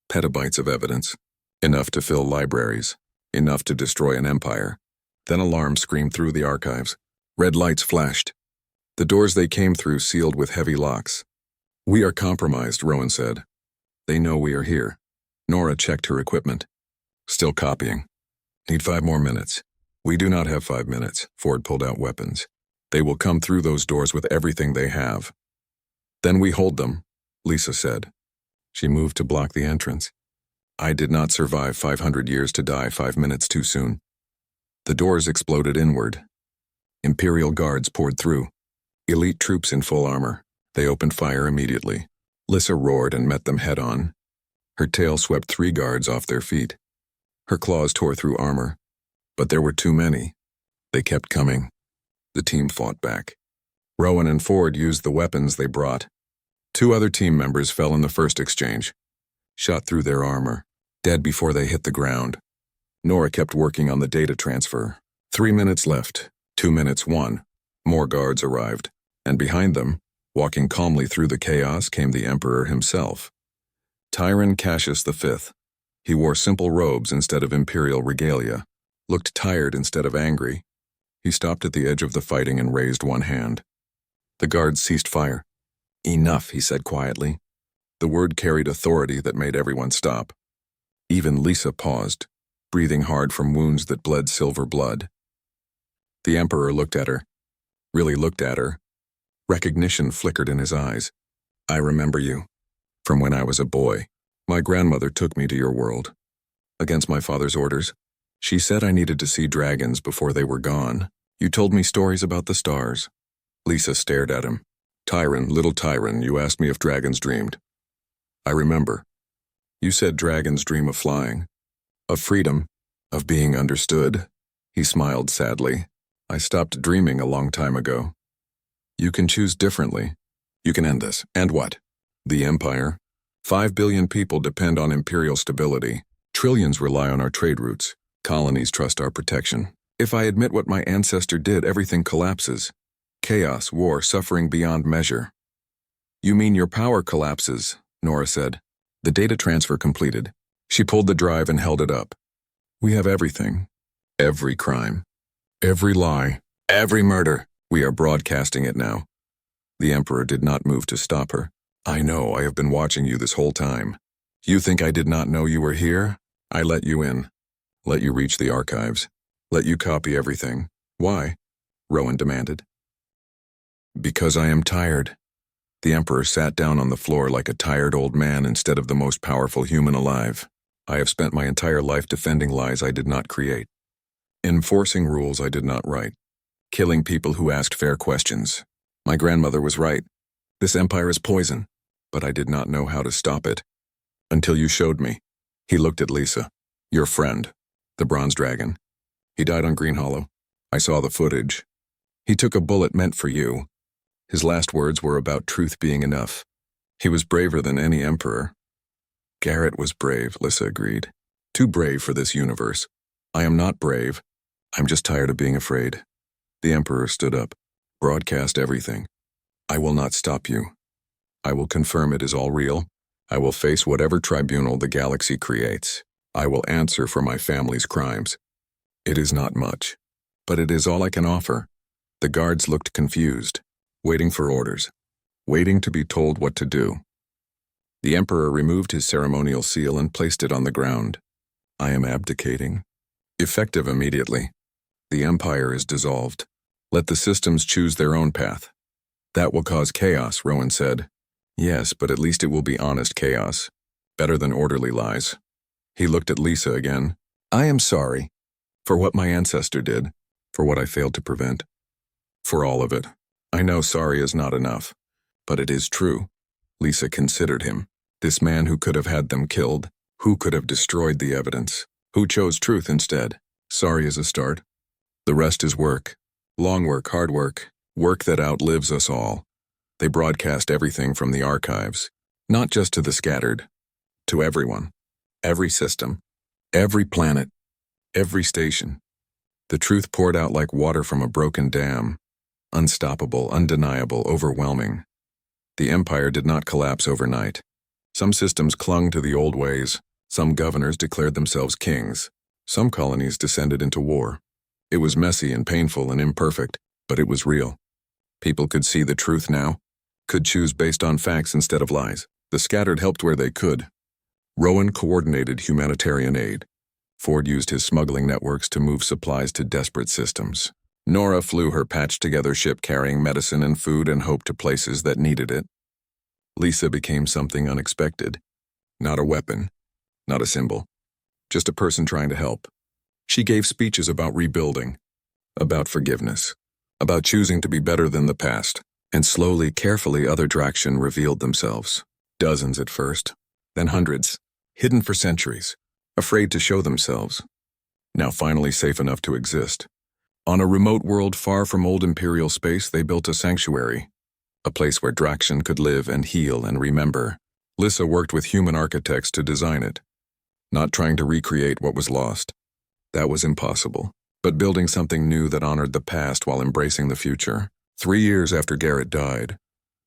Petabytes of evidence. Enough to fill libraries. Enough to destroy an empire. Then alarms screamed through the archives. Red lights flashed. The doors they came through sealed with heavy locks. "We are compromised," Rowan said. "They know we are here." Nora checked her equipment. "Still copying. Need 5 more minutes." "We do not have 5 minutes." Ford pulled out weapons. "They will come through those doors with everything they have." "Then we hold them," Lisa said. She moved to block the entrance. "I did not survive 500 years to die 5 minutes too soon." The doors exploded inward. Imperial guards poured through. Elite troops in full armor. They opened fire immediately. Lissa roared and met them head-on. Her tail swept 3 guards off their feet. Her claws tore through armor. But there were too many. They kept coming. The team fought back. Rowan and Ford used the weapons they brought. 2 other team members fell in the first exchange. Shot through their armor. Dead before they hit the ground. Nora kept working on the data transfer. 3 minutes left. 2 minutes, 1. More guards arrived, and behind them, walking calmly through the chaos, came the Emperor himself. Tyron Cassius V. He wore simple robes instead of imperial regalia, looked tired instead of angry. He stopped at the edge of the fighting and raised one hand. The guards ceased fire. "Enough," he said quietly. The word carried authority that made everyone stop. Even Lisa paused, breathing hard from wounds that bled silver blood. The Emperor looked at her. Really looked at her. Recognition flickered in his eyes. "I remember you. From when I was a boy. My grandmother took me to your world. Against my father's orders. She said I needed to see dragons before they were gone. You told me stories about the stars." Lisa stared at him. "Tyron, little Tyron, you asked me if dragons dreamed. I remember. You said dragons dream of flying, of freedom, of being understood." He smiled sadly. "I stopped dreaming a long time ago. You can choose differently. You can end this. And what? The Empire. 5 billion people depend on imperial stability. Trillions rely on our trade routes. Colonies trust our protection. If I admit what my ancestor did, everything collapses. Chaos, war, suffering beyond measure." "You mean your power collapses," Nora said. The data transfer completed. She pulled the drive and held it up. "We have everything. Every crime. Every lie. Every murder. We are broadcasting it now." The Emperor did not move to stop her. "I know, I have been watching you this whole time. You think I did not know you were here? I let you in. Let you reach the archives. Let you copy everything. Why?" Rowan demanded. "Because I am tired." The Emperor sat down on the floor like a tired old man instead of the most powerful human alive. "I have spent my entire life defending lies I did not create. Enforcing rules I did not write. Killing people who asked fair questions. My grandmother was right. This empire is poison, but I did not know how to stop it. Until you showed me." He looked at Lisa. "Your friend, the Bronze Dragon. He died on Green Hollow. I saw the footage. He took a bullet meant for you. His last words were about truth being enough. He was braver than any emperor." "Garrett was brave," Lisa agreed. "Too brave for this universe. I am not brave. I'm just tired of being afraid." The Emperor stood up. "Broadcast everything. I will not stop you. I will confirm it is all real. I will face whatever tribunal the galaxy creates. I will answer for my family's crimes. It is not much, but it is all I can offer." The guards looked confused, waiting for orders, waiting to be told what to do. The Emperor removed his ceremonial seal and placed it on the ground. "I am abdicating. Effective immediately. The Empire is dissolved. Let the systems choose their own path." "That will cause chaos," Rowan said. "Yes, but at least it will be honest chaos. Better than orderly lies." He looked at Lisa again. "I am sorry. For what my ancestor did. For what I failed to prevent. For all of it. I know sorry is not enough. But it is true." Lisa considered him. This man who could have had them killed. Who could have destroyed the evidence. Who chose truth instead. Sorry is a start. The rest is work. Long work, hard work. Work that outlives us all. They broadcast everything from the archives. Not just to the scattered. To everyone. Every system. Every planet. Every station. The truth poured out like water from a broken dam. Unstoppable, undeniable, overwhelming. The Empire did not collapse overnight. Some systems clung to the old ways. Some governors declared themselves kings. Some colonies descended into war. It was messy and painful and imperfect, but it was real. People could see the truth now. Could choose based on facts instead of lies. The scattered helped where they could. Rowan coordinated humanitarian aid. Ford used his smuggling networks to move supplies to desperate systems. Nora flew her patched-together ship carrying medicine and food and hope to places that needed it. Lisa became something unexpected. Not a weapon. Not a symbol. Just a person trying to help. She gave speeches about rebuilding. About forgiveness. About choosing to be better than the past. And slowly, carefully, other Draxian revealed themselves. Dozens at first. Then hundreds. Hidden for centuries. Afraid to show themselves. Now finally safe enough to exist. On a remote world far from old Imperial space, they built a sanctuary. A place where Draxian could live and heal and remember. Lissa worked with human architects to design it. Not trying to recreate what was lost. That was impossible. but building something new that honored the past while embracing the future. 3 years after Garrett died,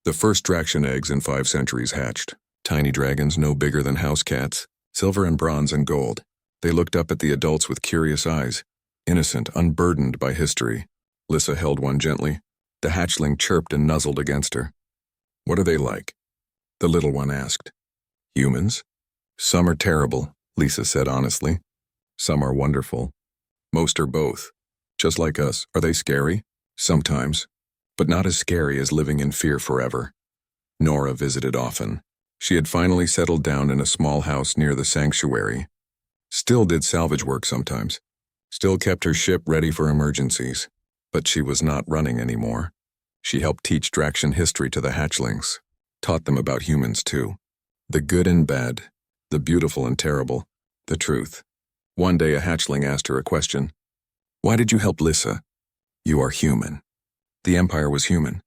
the first Draxian eggs in 5 centuries hatched. Tiny dragons no bigger than house cats, silver and bronze and gold. They looked up at the adults with curious eyes, innocent, unburdened by history. Lissa held one gently. The hatchling chirped and nuzzled against her. "What are they like?" the little one asked. "Humans? Some are terrible," Lisa said honestly. "Some are wonderful. Most are both. Just like us. Are they scary? Sometimes. But not as scary as living in fear forever." Nora visited often. She had finally settled down in a small house near the sanctuary. Still did salvage work sometimes. Still kept her ship ready for emergencies. But she was not running anymore. She helped teach Draxian history to the hatchlings. Taught them about humans too. The good and bad. The beautiful and terrible. The truth. One day a hatchling asked her a question. "Why did you help Lissa?" "You are human." The Empire was human.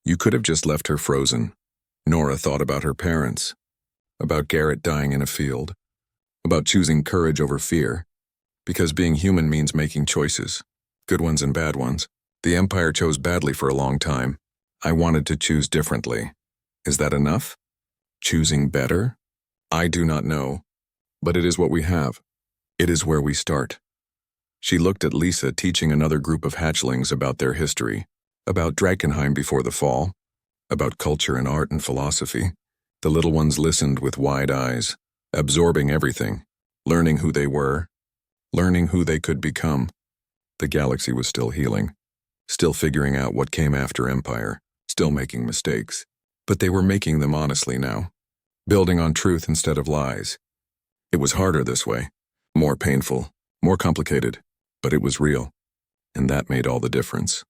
You could have just left her frozen. Nora thought about her parents. About Garrett dying in a field. About choosing courage over fear. Because being human means making choices. Good ones and bad ones. The Empire chose badly for a long time. I wanted to choose differently. Is that enough? Choosing better? I do not know. But it is what we have. It is where we start. She looked at Lisa teaching another group of hatchlings about their history. About Drakenheim before the fall. About culture and art and philosophy. The little ones listened with wide eyes, absorbing everything, learning who they were, learning who they could become. The galaxy was still healing, still figuring out what came after Empire, still making mistakes. But they were making them honestly now, building on truth instead of lies. It was harder this way, more painful, more complicated, but it was real, and that made all the difference.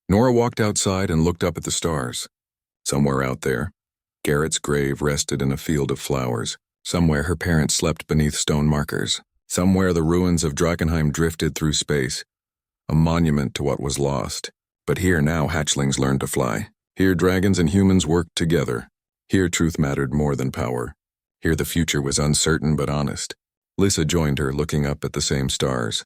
Nora walked outside and looked up at the stars. Somewhere out there, Garrett's grave rested in a field of flowers. Somewhere her parents slept beneath stone markers. Somewhere the ruins of Drakenheim drifted through space, a monument to what was lost. But here now hatchlings learned to fly. Here dragons and humans worked together. Here truth mattered more than power. Here the future was uncertain but honest. Lissa joined her, looking up at the same stars.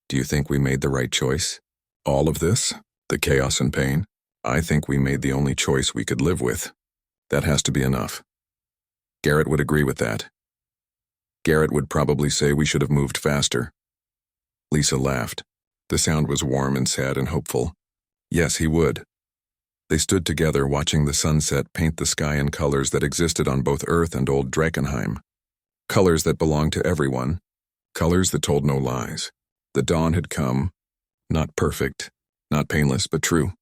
"Do you think we made the right choice? All of this? The chaos and pain? I think we made the only choice we could live with. That has to be enough." Garrett would agree with that. Garrett would probably say we should have moved faster. Lisa laughed. The sound was warm and sad and hopeful. Yes, he would. They stood together watching the sunset paint the sky in colors that existed on both Earth and old Drakenheim. Colors that belonged to everyone. Colors that told no lies. The dawn had come. Not perfect, not painless, but true.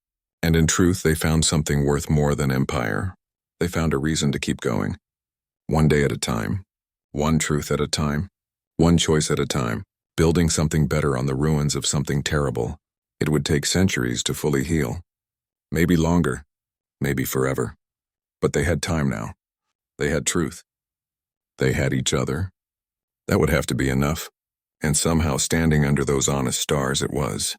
And in truth, they found something worth more than empire. They found a reason to keep going. One day at a time. One truth at a time. One choice at a time. Building something better on the ruins of something terrible. It would take centuries to fully heal. Maybe longer. Maybe forever. But they had time now. They had truth. They had each other. That would have to be enough. And somehow standing under those honest stars it was.